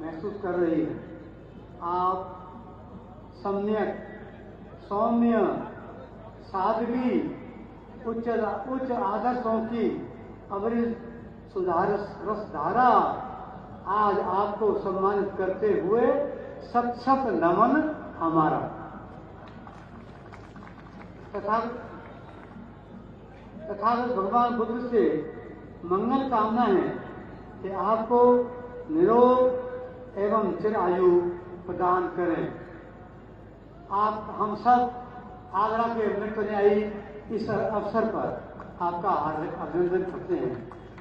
महसूस कर रही है। आप सम्यक, सौम्य, सादगी, उच्च आदर्शों की अविरत रसधारा आज आपको सम्मानित करते हुए सत नमन हमारा। तथागत भगवान बुद्ध से मंगल कामना है कि आपको निरोग एवं चिर आयु प्रदान करें। हम सब आगरा के अम्बेडकर अनुयायी इस अवसर पर आपका हार्दिक अभिनंदन करते हैं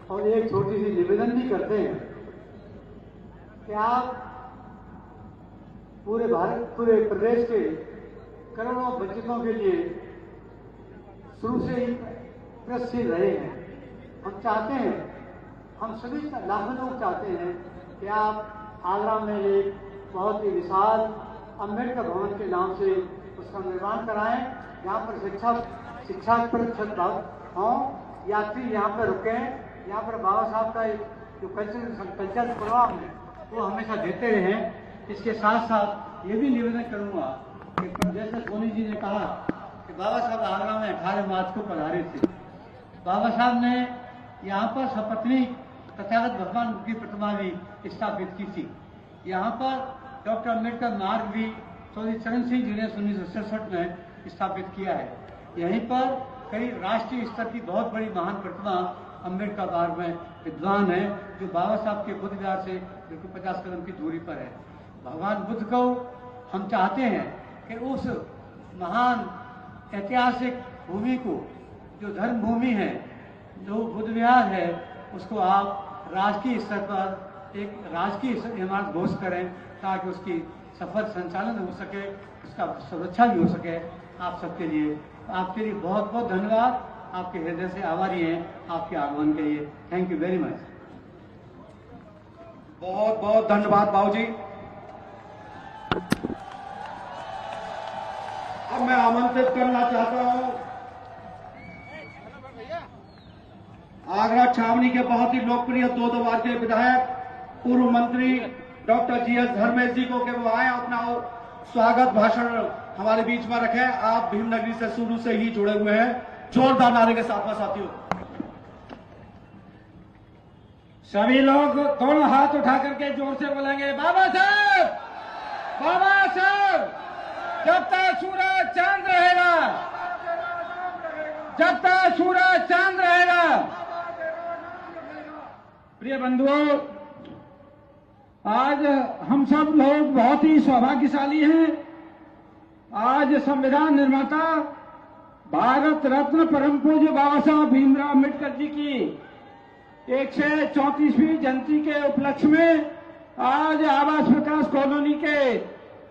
और एक छोटी सी निवेदन भी करते हैं कि आप पूरे प्रदेश के करोड़ों बच्चों के लिए शुरू से ही प्रश्नशील रहे हैं। हम चाहते हैं, हम सभी लाखों लोग चाहते हैं कि आप आगरा में एक बहुत ही विशाल अम्बेडकर भवन के नाम से उसका निर्माण कराएं। यहाँ पर शिक्षा प्रतिशत हों, यात्री यहाँ पर रुकें। यहाँ पर बाबा साहब का जो कल्चरल प्रोग्राम है वो हमेशा देते रहें। इसके साथ साथ ये भी निवेदन करूँगा कि जैसे सोनी जी ने कहा कि बाबा साहब आगरा में 18 मार्च को पधारे थे। बाबा साहब ने यहाँ पर सपत्नी तथागत भगवान की प्रतिमा भी स्थापित की थी। यहाँ पर डॉक्टर अम्बेडकर मार्ग भी चौधरी चरण सिंह जी ने 1967 में स्थापित किया है। यहीं पर कई राष्ट्रीय स्तर की बहुत बड़ी महान प्रतिमा अम्बेडकर बाग में विद्वान है, जो बाबा साहब के बुद्ध विहार से बिल्कुल 50 कदम की दूरी पर है। भगवान बुद्ध को हम चाहते हैं कि उस महान ऐतिहासिक भूमि को, जो धर्म भूमि है, जो बुद्ध विहार है, उसको आप राजकीय स्तर पर एक राजकीय इमारत घोषित करें ताकि उसकी सफल संचालन हो सके, उसका सुरक्षा भी हो सके। आप सबके लिए, आपके लिए बहुत बहुत धन्यवाद। आपके हृदय से आभारी हैं आपके आगमन के लिए। Thank you very much. बहुत बहुत धन्यवाद बाबूजी। अब मैं आमंत्रित करना चाहता हूं आगरा छावनी के बहुत ही लोकप्रिय 2 बार के विधायक पूर्व मंत्री डॉक्टर जीएस धर्मेश जी को कि वो आए अपना स्वागत भाषण हमारे बीच में रखें। आप भीमनगरी से शुरू से ही जुड़े हुए हैं। जोरदार नारे के साथ में साथियों। सभी लोग दोनों हाथ उठा करके जोर से बोलेंगे बाबा साहब, बाबा साहब। जब तक सूरज चांद रहेगा, जब तक सूरज चांद रहेगा। प्रिय बंधुओं, आज हम सब लोग बहुत ही सौभाग्यशाली हैं। आज संविधान निर्माता भारत रत्न परम पूज्य बाबा साहब भीमराव अम्बेडकर जी की 134वीं जयंती के उपलक्ष्य में आज आवास विकास कॉलोनी के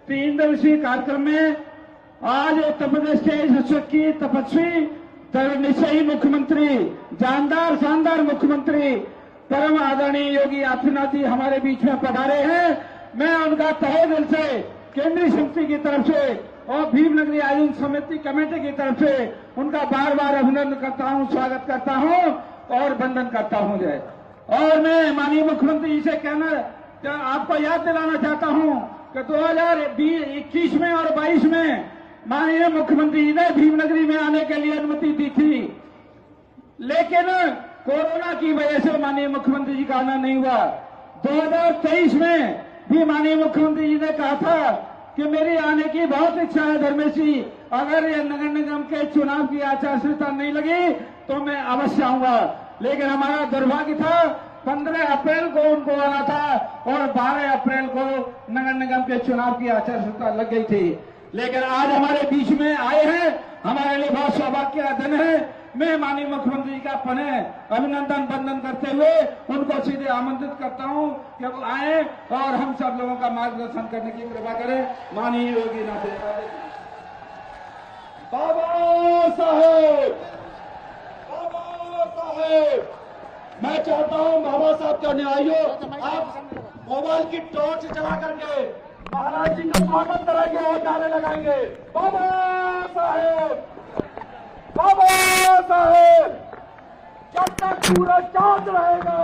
3 दिवसीय कार्यक्रम में आज उत्तर प्रदेश के शासक की तपस्वी निश्चयी मुख्यमंत्री, जानदार शानदार मुख्यमंत्री परम आदरणीय योगी आदित्यनाथ जी हमारे बीच में पधारे हैं। मैं उनका तहे दिल से केंद्रीय समिति की तरफ से और भीमनगरी आयोजन समिति कमेटी की तरफ से उनका बार बार अभिनंदन करता हूं, स्वागत करता हूं और वंदन करता हूं। जय। और मैं माननीय मुख्यमंत्री जी से कहना आपको याद दिलाना चाहता हूं कि 2021 में और 22 में माननीय मुख्यमंत्री जी ने भीमनगरी में आने के लिए अनुमति दी थी, लेकिन कोरोना की वजह से माननीय मुख्यमंत्री जी का आना नहीं हुआ। 2023 में भी माननीय मुख्यमंत्री जी ने कहा था कि मेरी आने की बहुत इच्छा है धर्मेश जी, अगर ये नगर निगम के चुनाव की आचार संहिता नहीं लगी तो मैं अवश्य आऊंगा। लेकिन हमारा दुर्भाग्य था 15 अप्रैल को उनको आना था और 12 अप्रैल को नगर निगम के चुनाव की आचार संहिता लग गई थी। लेकिन आज हमारे बीच में आए हैं, हमारे लिए बहुत सौभाग्य का दिन है। मैं माननीय मुख्यमंत्री जी का पुनः अभिनंदन वंदन करते हुए उनको सीधे आमंत्रित करता हूं कि वो आए और हम सब लोगों का मार्गदर्शन करने की कृपा करें। माननीय योगी नाथ बाबा साहेब, बाबा साहेब। मैं चाहता हूं बाबा साहब के अनुयायियों, आप मोबाइल की टॉर्च जला करके महाराज जी का स्वागत करेंगे और नारे लगाएंगे बाबा साहेब, बाबा साहेब। जब तक सूरज चांद रहेगा,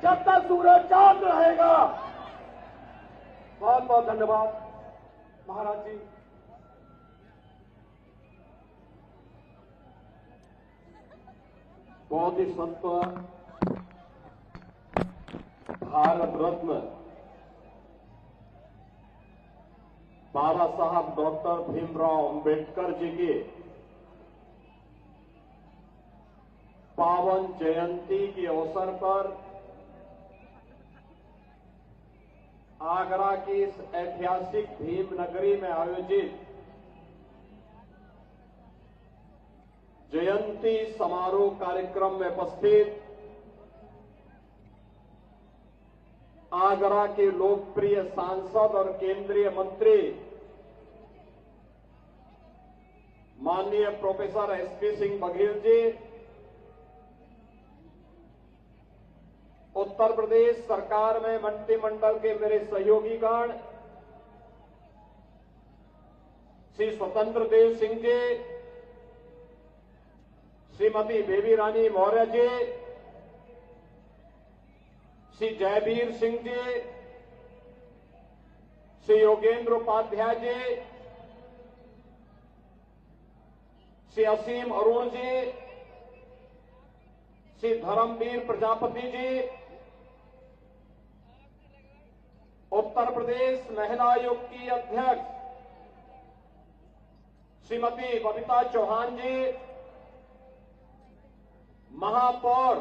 जब तक सूरज चांद रहेगा। बहुत बहुत धन्यवाद महाराज जी। बहुत ही सत्व भारत रत्न बाबा साहब डॉक्टर भीमराव अंबेडकर जी की पावन जयंती के अवसर पर आगरा की इस ऐतिहासिक भीमनगरी में आयोजित जयंती समारोह कार्यक्रम में उपस्थित आगरा के लोकप्रिय सांसद और केंद्रीय मंत्री माननीय प्रोफेसर एसपी सिंह बघेल जी, उत्तर प्रदेश सरकार में मंत्रिमंडल के मेरे सहयोगीगण श्री स्वतंत्र देव सिंह जी, श्रीमती बेबी रानी मौर्य जी, श्री जयवीर सिंह जी, श्री योगेंद्र उपाध्याय जी, श्री असीम अरुण जी, श्री धर्मवीर प्रजापति जी, उत्तर प्रदेश महिला आयोग की अध्यक्ष श्रीमती बबीता चौहान जी, महापौर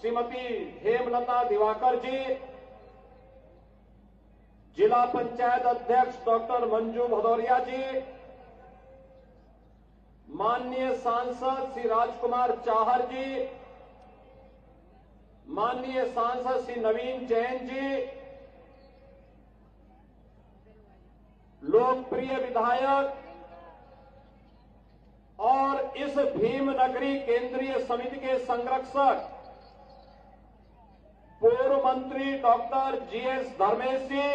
श्रीमती हेमलता दिवाकर जी, जिला पंचायत अध्यक्ष डॉक्टर मंजू भदौरिया जी, माननीय सांसद श्री राजकुमार चाहर जी, माननीय सांसद श्री नवीन जैन जी, लोकप्रिय विधायक और इस भीमनगरी केंद्रीय समिति के संरक्षक पूर्व मंत्री डॉक्टर जीएस धर्मेश जी,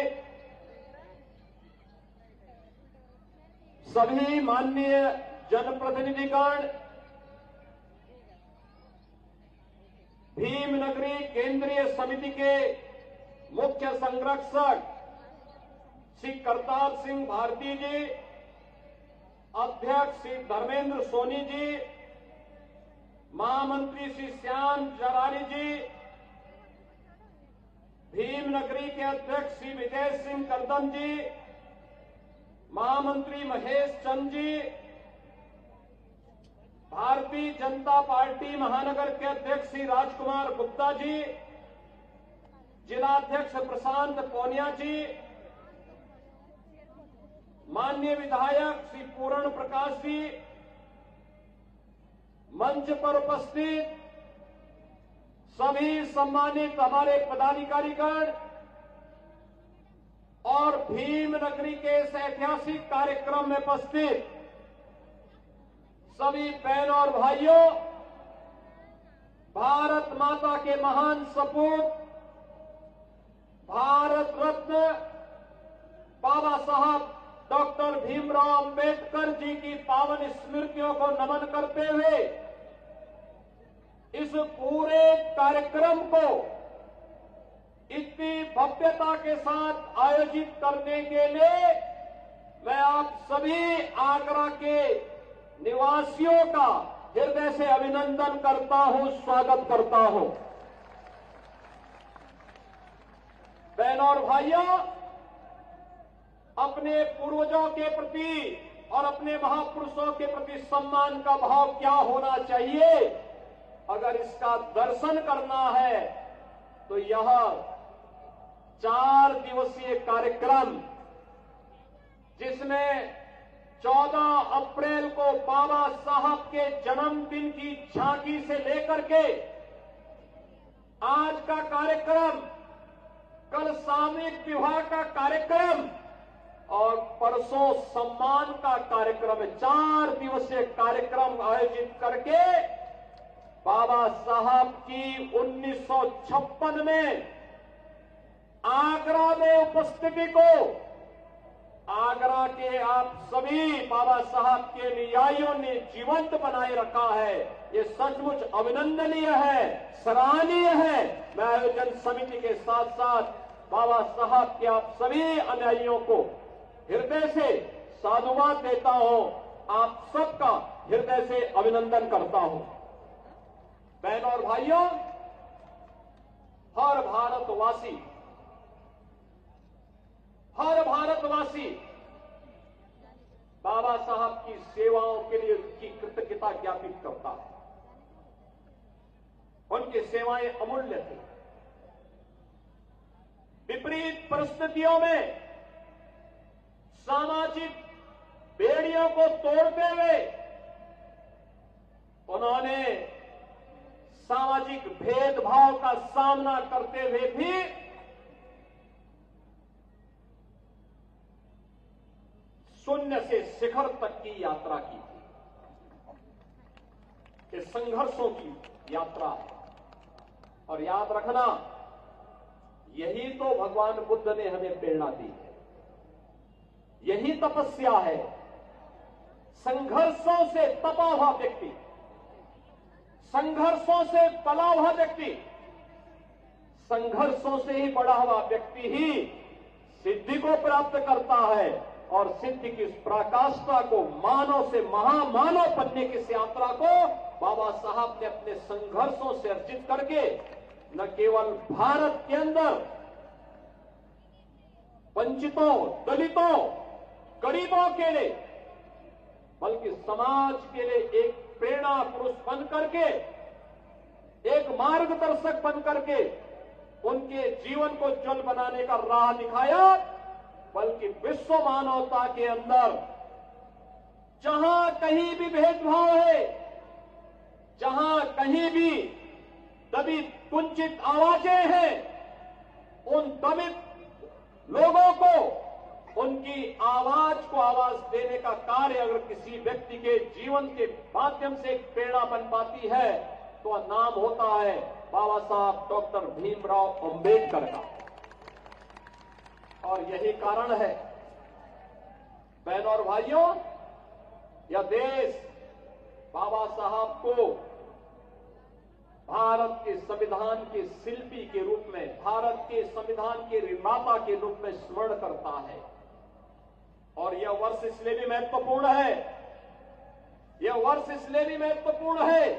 सभी माननीय जनप्रतिनिधिगण, भीमनगरी केंद्रीय समिति के मुख्य संरक्षक श्री करतार सिंह भारती जी, अध्यक्ष श्री धर्मेंद्र सोनी जी, महामंत्री श्री श्याम जरारी जी, भीमनगरी के अध्यक्ष श्री विजय सिंह करदम जी, महामंत्री महेश चंद जी, भारतीय जनता पार्टी महानगर के अध्यक्ष श्री राजकुमार गुप्ता जी, जिलाध्यक्ष प्रशांत पोनिया जी, माननीय विधायक श्री पूर्ण प्रकाश जी, मंच पर उपस्थित सभी सम्मानित हमारे पदाधिकारीगण और भीमनगरी के इस ऐतिहासिक कार्यक्रम में उपस्थित सभी बहनों और भाइयों, भारत माता के महान सपूत भारत रत्न बाबा साहब डॉक्टर भीमराव अंबेडकर जी की पावन स्मृतियों को नमन करते हुए इस पूरे कार्यक्रम को इतनी भव्यता के साथ आयोजित करने के लिए मैं आप सभी आगरा के निवासियों का हृदय से अभिनंदन करता हूं, स्वागत करता हूं। बहनों और भाइयों, अपने पूर्वजों के प्रति और अपने महापुरुषों के प्रति सम्मान का भाव क्या होना चाहिए, अगर इसका दर्शन करना है तो यह 4 दिवसीय कार्यक्रम, जिसमें 14 अप्रैल को बाबा साहब के जन्मदिन की झांकी से लेकर के आज का कार्यक्रम, कल सामूहिक विवाह का कार्यक्रम और परसों सम्मान का कार्यक्रम, 4 दिवसीय कार्यक्रम आयोजित करके बाबा साहब की 1956 में आगरा में उपस्थिति को आगरा के आप सभी बाबा साहब के अनुयायियों ने जीवंत बनाए रखा है। ये सचमुच अभिनंदनीय है, सराहनीय है। मैं आयोजन समिति के साथ साथ बाबा साहब के आप सभी अनुयायियों को हृदय से साधुवाद देता हूं, आप सबका हृदय से अभिनंदन करता हूं। बहनों और भाइयों, हर भारतवासी बाबा साहब की सेवाओं के लिए उनकी कृतज्ञता ज्ञापित करता है। उनकी सेवाएं अमूल्य थी। विपरीत परिस्थितियों में सामाजिक बेड़ियों को तोड़ते हुए उन्होंने सामाजिक भेदभाव का सामना करते हुए भी शून्य से शिखर तक की यात्रा की थी। ये संघर्षों की यात्रा है। और याद रखना, यही तो भगवान बुद्ध ने हमें प्रेरणा दी है। यही तपस्या है। संघर्षों से तपा हुआ व्यक्ति, संघर्षों से पला हुआ व्यक्ति, संघर्षों से ही बढ़ा हुआ व्यक्ति ही सिद्धि को प्राप्त करता है। और सिद्धि की इस पराकाष्ठा को, मानव से महामानव बनने की इस यात्रा को बाबा साहब ने अपने संघर्षों से अर्जित करके न केवल भारत के अंदर वंचितों, दलितों, गरीबों के लिए, बल्कि समाज के लिए एक प्रेरणा पुरुष बन करके, एक मार्गदर्शक बन करके उनके जीवन को उज्ज्वल बनाने का राह दिखाया। बल्कि विश्व मानवता के अंदर जहां कहीं भी भेदभाव है, जहां कहीं भी दबी कुंचित आवाजें हैं, उन दमित लोगों को उनकी आवाज को आवाज देने का कार्य अगर किसी व्यक्ति के जीवन के माध्यम से एक प्रेरणा बन पाती है तो नाम होता है बाबा साहब डॉक्टर भीमराव अंबेडकर का। और यही कारण है बहनों और भाइयों, यह देश बाबा साहब को भारत के संविधान के शिल्पी के रूप में, भारत के संविधान के निर्माता के रूप में स्मरण करता है। और यह वर्ष इसलिए भी महत्वपूर्ण है, यह वर्ष इसलिए भी महत्वपूर्ण है,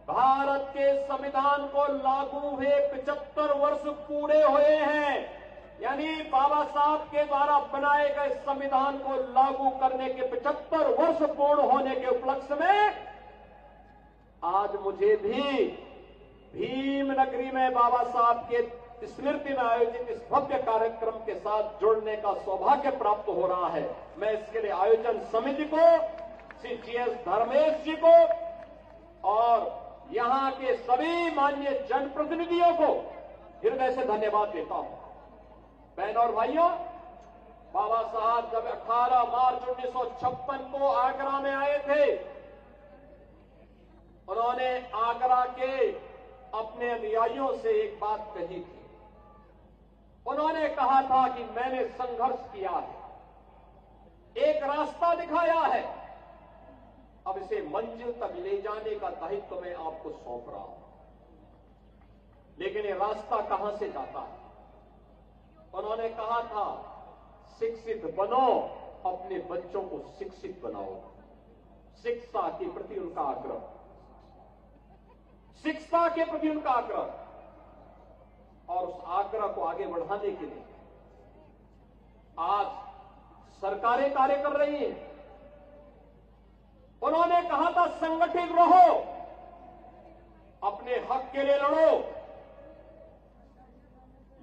भारत के संविधान को लागू हुए 75 वर्ष पूरे हुए हैं। यानी बाबा साहब के द्वारा बनाए गए संविधान को लागू करने के 75 वर्ष पूर्ण होने के उपलक्ष्य में आज मुझे भी भीम नगरी में बाबा साहब के स्मृति में आयोजित इस भव्य कार्यक्रम के साथ जुड़ने का सौभाग्य प्राप्त हो रहा है। मैं इसके लिए आयोजन समिति को, श्री GS धर्मेश जी को और यहां के सभी माननीय जनप्रतिनिधियों को हृदय से धन्यवाद देता हूं। बहनों और भाइयों, बाबा साहब जब 18 मार्च 1956 को आगरा में आए थे, उन्होंने आगरा के अपने अनुयायियों से एक बात कही थी। उन्होंने कहा था कि मैंने संघर्ष किया है, एक रास्ता दिखाया है, अब इसे मंजिल तक ले जाने का दायित्व मैं आपको सौंप रहा हूं। लेकिन ये रास्ता कहां से जाता है? उन्होंने कहा था शिक्षित बनो, अपने बच्चों को शिक्षित बनाओ। शिक्षा के प्रति उनका आग्रह, शिक्षा के प्रति उनका आग्रह, और उस आग्रह को आगे बढ़ाने के लिए आज सरकारें कार्य कर रही हैं। उन्होंने कहा था संगठित रहो, अपने हक के लिए लड़ो,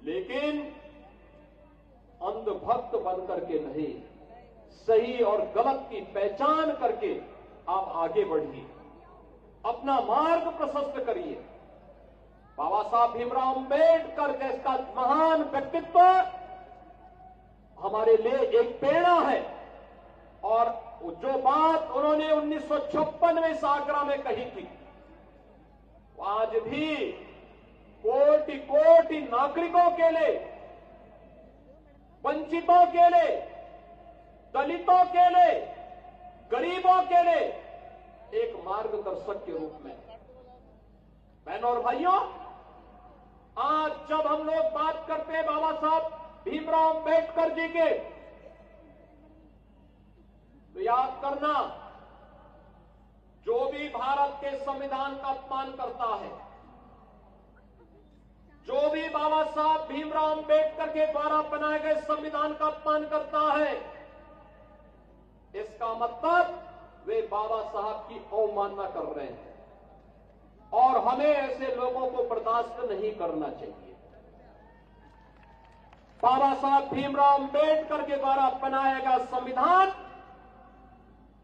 लेकिन अंधभक्त बनकर के नहीं, सही और गलत की पहचान करके आप आगे बढ़िए, अपना मार्ग प्रशस्त करिए। बाबा साहब भीमराव अंबेडकर जैसा महान व्यक्तित्व हमारे लिए एक प्रेरणा है। और जो बात उन्होंने 1956 में इस आगरा में कही थी, आज भी कोटि कोटि नागरिकों के लिए, वंचितों के लिए, दलितों के लिए, गरीबों के लिए एक मार्गदर्शक के रूप में। बहनों और भाइयों, आज जब हम लोग बात करते हैं बाबा साहब भीमराव अंबेडकर जी के, तो याद करना, जो भी भारत के संविधान का अपमान करता है, जो भी बाबा साहब भीमराव अंबेडकर के द्वारा बनाए गए संविधान का अपमान करता है, इसका मतलब वे बाबा साहब की अवमानना कर रहे हैं। और हमें ऐसे लोगों को बर्दाश्त नहीं करना चाहिए। बाबा साहब भीमराव अंबेडकर के द्वारा बनाया गया संविधान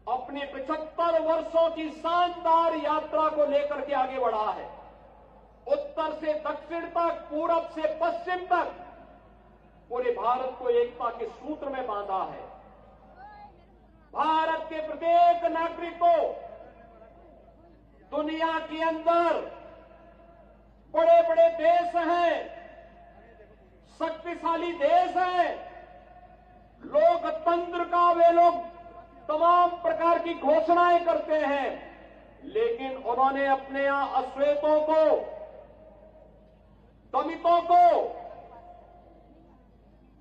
अपने 75 वर्षों की शानदार यात्रा को लेकर के आगे बढ़ा है। उत्तर से दक्षिण तक, पूरब से पश्चिम तक पूरे भारत को एकता के सूत्र में बांधा है। भारत के प्रत्येक नागरिक को दुनिया के अंदर बड़े बड़े देश हैं, शक्तिशाली देश हैं, लोकतंत्र का वे लोग तमाम प्रकार की घोषणाएं करते हैं, लेकिन उन्होंने अपने यहां अश्वेतों को, दलितों को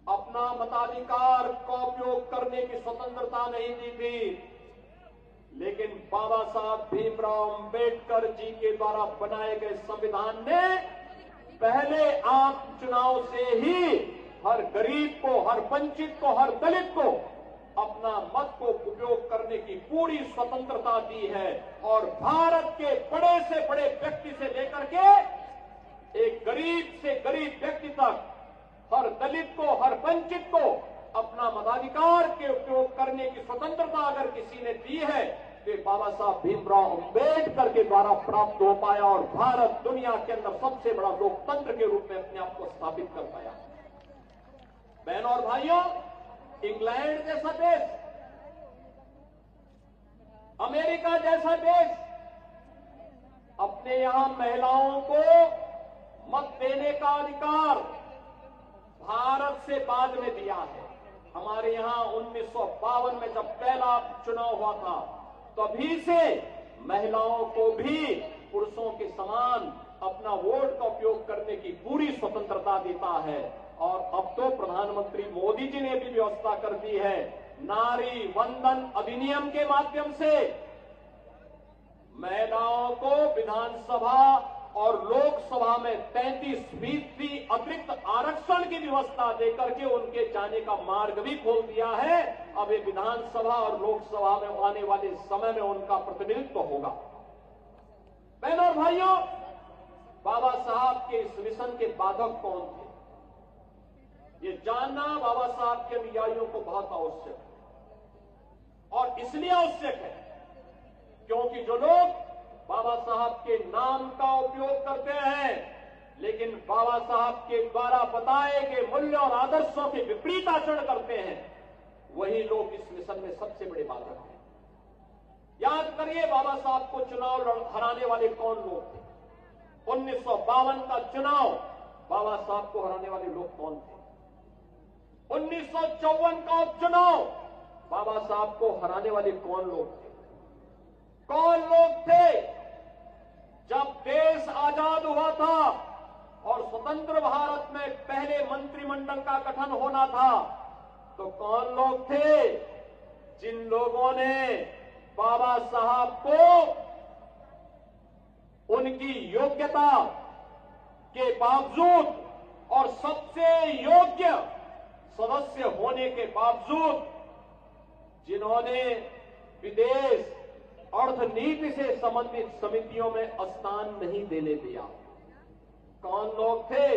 अपना मताधिकार का उपयोग करने की स्वतंत्रता नहीं दी थी। लेकिन बाबा साहब भीमराव अंबेडकर जी के द्वारा बनाए गए संविधान ने पहले आम चुनाव से ही हर गरीब को, हर वंचित को, हर दलित को अपना मत को उपयोग करने की पूरी स्वतंत्रता दी है। और भारत के बड़े से बड़े व्यक्ति से लेकर के एक गरीब से गरीब व्यक्ति तक, हर दलित को, हर वंचित को अपना मताधिकार के उपयोग करने की स्वतंत्रता अगर किसी ने दी है तो ये बाबा साहब भीमराव अंबेडकर के द्वारा प्राप्त हो पाया और भारत दुनिया के अंदर सबसे बड़ा लोकतंत्र के रूप में अपने आप को स्थापित कर पाया। बहनों और भाइयों, इंग्लैंड जैसा देश, अमेरिका जैसा देश अपने यहां महिलाओं को मत देने का अधिकार भारत से बाद में दिया है। हमारे यहां 1952 में जब पहला चुनाव हुआ था, तभी से महिलाओं को भी पुरुषों के समान अपना वोट का उपयोग करने की पूरी स्वतंत्रता देता है। और अब तो प्रधानमंत्री मोदी जी ने भी व्यवस्था कर दी है, नारी वंदन अधिनियम के माध्यम से महिलाओं को विधानसभा और लोकसभा में 33% अतिरिक्त आरक्षण की व्यवस्था देकर के उनके जाने का मार्ग भी खोल दिया है। अब ये विधानसभा और लोकसभा में आने वाले समय में उनका प्रतिनिधित्व होगा। बहनों और भाइयों, बाबा साहब के इस मिशन के बाधक कौन थे, ये जानना बाबा साहब के अनुयायियों को बहुत आवश्यक है। और इसलिए आवश्यक है क्योंकि जो लोग बाबा साहब के नाम का उपयोग करते हैं लेकिन बाबा साहब के द्वारा बताए गए मूल्य और आदर्शों के विपरीत आचरण करते हैं, वही लोग इस मिशन में सबसे बड़े बाधक हैं। याद करिए, बाबा साहब को चुनाव हराने वाले कौन लोग थे? 1952 का चुनाव बाबा साहब को हराने वाले लोग कौन थे? 1954 का उपचुनाव बाबा साहब को हराने वाले कौन लोग थे? कौन लोग थे? जब देश आजाद हुआ था और स्वतंत्र भारत में पहले मंत्रिमंडल का गठन होना था, तो कौन लोग थे जिन लोगों ने बाबा साहब को उनकी योग्यता के बावजूद और सबसे योग्य सदस्य होने के बावजूद जिन्होंने विदेश अर्थनीति से संबंधित समितियों में स्थान नहीं देने दिया? कौन लोग थे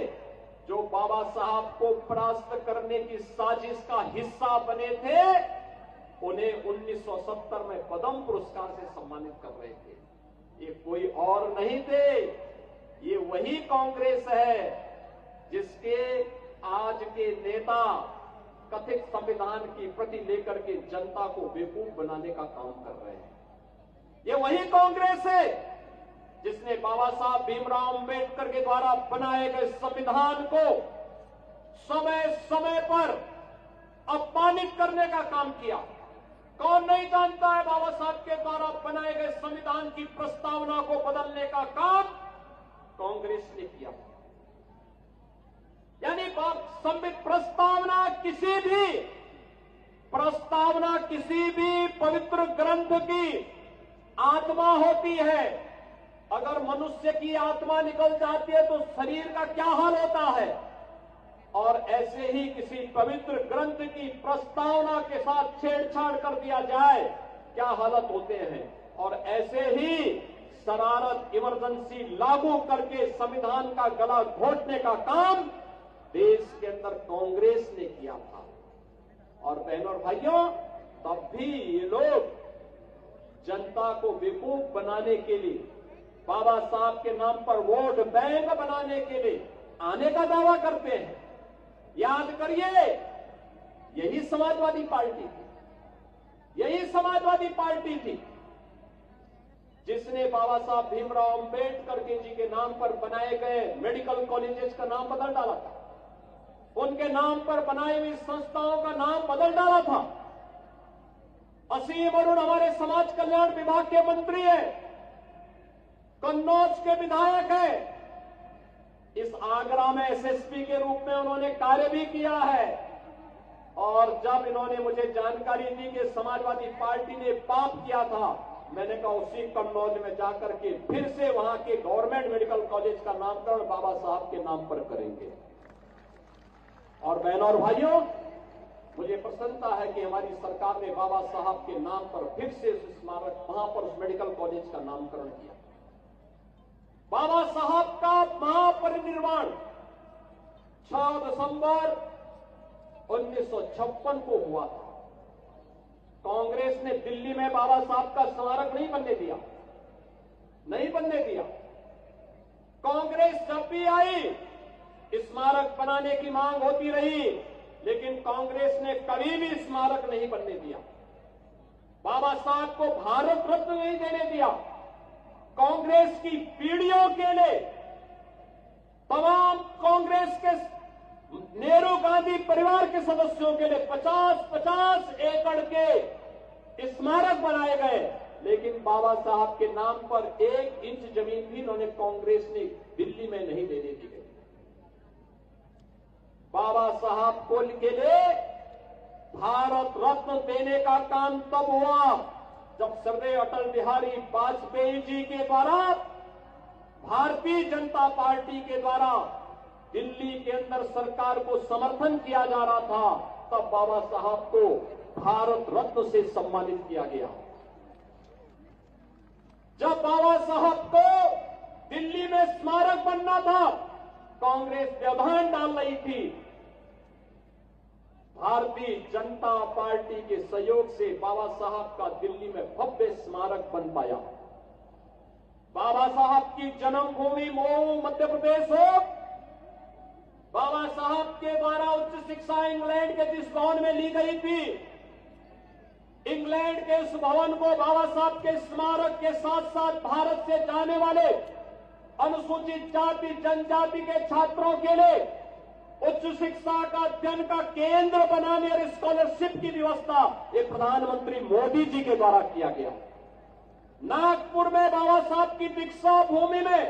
जो बाबा साहब को परास्त करने की साजिश का हिस्सा बने थे? उन्हें 1970 में पद्म पुरस्कार से सम्मानित कर रहे थे। ये कोई और नहीं थे, ये वही कांग्रेस है जिसके आज के नेता कथित संविधान की प्रति लेकर के जनता को बेवकूफ बनाने का काम कर रहे हैं। ये वही कांग्रेस है जिसने बाबा साहब भीमराव अंबेडकर के द्वारा बनाए गए संविधान को समय समय पर अपमानित करने का काम किया। कौन नहीं जानता है बाबा साहब के द्वारा बनाए गए संविधान की प्रस्तावना को बदलने का काम कांग्रेस ने किया। यानी प्रस्तावना किसी भी पवित्र ग्रंथ की आत्मा होती है। अगर मनुष्य की आत्मा निकल जाती है तो शरीर का क्या हाल होता है, और ऐसे ही किसी पवित्र ग्रंथ की प्रस्तावना के साथ छेड़छाड़ कर दिया जाए क्या हालत होते हैं। और ऐसे ही शरारत इमरजेंसी लागू करके संविधान का गला घोटने का काम देश के अंदर कांग्रेस ने किया था। और बहनों और भाइयों, तब भी ये लोग जनता को बेवकूफ बनाने के लिए, बाबा साहब के नाम पर वोट बैंक बनाने के लिए आने का दावा करते हैं। याद करिए, यही समाजवादी पार्टी थी, यही समाजवादी पार्टी थी जिसने बाबा साहब भीमराव अंबेडकर जी के नाम पर बनाए गए मेडिकल कॉलेजेस का नाम बदल डाला था, उनके नाम पर बनाई हुई संस्थाओं का नाम बदल डाला था। असीम अरुण हमारे समाज कल्याण विभाग के मंत्री हैं, कन्नौज के विधायक हैं, इस आगरा में एसएसपी के रूप में उन्होंने कार्य भी किया है। और जब इन्होंने मुझे जानकारी दी कि समाजवादी पार्टी ने पाप किया था, मैंने कहा उसी कन्नौज में जाकर के फिर से वहां के गवर्नमेंट मेडिकल कॉलेज का नामकरण बाबा साहब के नाम पर करेंगे। और बहनों और भाइयों, मुझे प्रसन्नता है कि हमारी सरकार ने बाबा साहब के नाम पर फिर से उस स्मारक, वहां पर उस मेडिकल कॉलेज का नामकरण किया। बाबा साहब का महापरिनिर्वाण 6 दिसंबर 1956 को हुआ था। कांग्रेस ने दिल्ली में बाबा साहब का स्मारक नहीं बनने दिया, नहीं बनने दिया। कांग्रेस जब भी आई स्मारक बनाने की मांग होती रही, लेकिन कांग्रेस ने कभी भी स्मारक नहीं बनने दिया। बाबा साहब को भारत रत्न नहीं देने दिया। कांग्रेस की पीढ़ियों के लिए तमाम कांग्रेस के नेहरू गांधी परिवार के सदस्यों के लिए 50-50 एकड़ के स्मारक बनाए गए, लेकिन बाबा साहब के नाम पर 1 इंच जमीन भी इन्होंने कांग्रेस ने दिल्ली में नहीं देने दी गई। बाबा साहब को के लिए भारत रत्न देने का काम तब हुआ जब श्रद्धेय अटल बिहारी वाजपेयी जी के द्वारा, भारतीय जनता पार्टी के द्वारा दिल्ली के अंदर सरकार को समर्थन किया जा रहा था। तब बाबा साहब को भारत रत्न से सम्मानित किया गया। जब बाबा साहब को दिल्ली में स्मारक बनना था, कांग्रेस व्यवधान डाल रही थी। भारतीय जनता पार्टी के सहयोग से बाबा साहब का दिल्ली में भव्य स्मारक बन पाया। बाबा साहब की जन्मभूमि मऊ मध्य प्रदेश हो, बाबा साहब के द्वारा उच्च शिक्षा इंग्लैंड के जिस भवन में ली गई थी, इंग्लैंड के इस भवन को बाबा साहब के स्मारक के साथ साथ भारत से जाने वाले अनुसूचित जाति जनजाति के छात्रों के लिए उच्च शिक्षा का अध्ययन का केंद्र बनाने और स्कॉलरशिप की व्यवस्था ये प्रधानमंत्री मोदी जी के द्वारा किया गया। नागपुर में बाबा साहब की दीक्षा भूमि में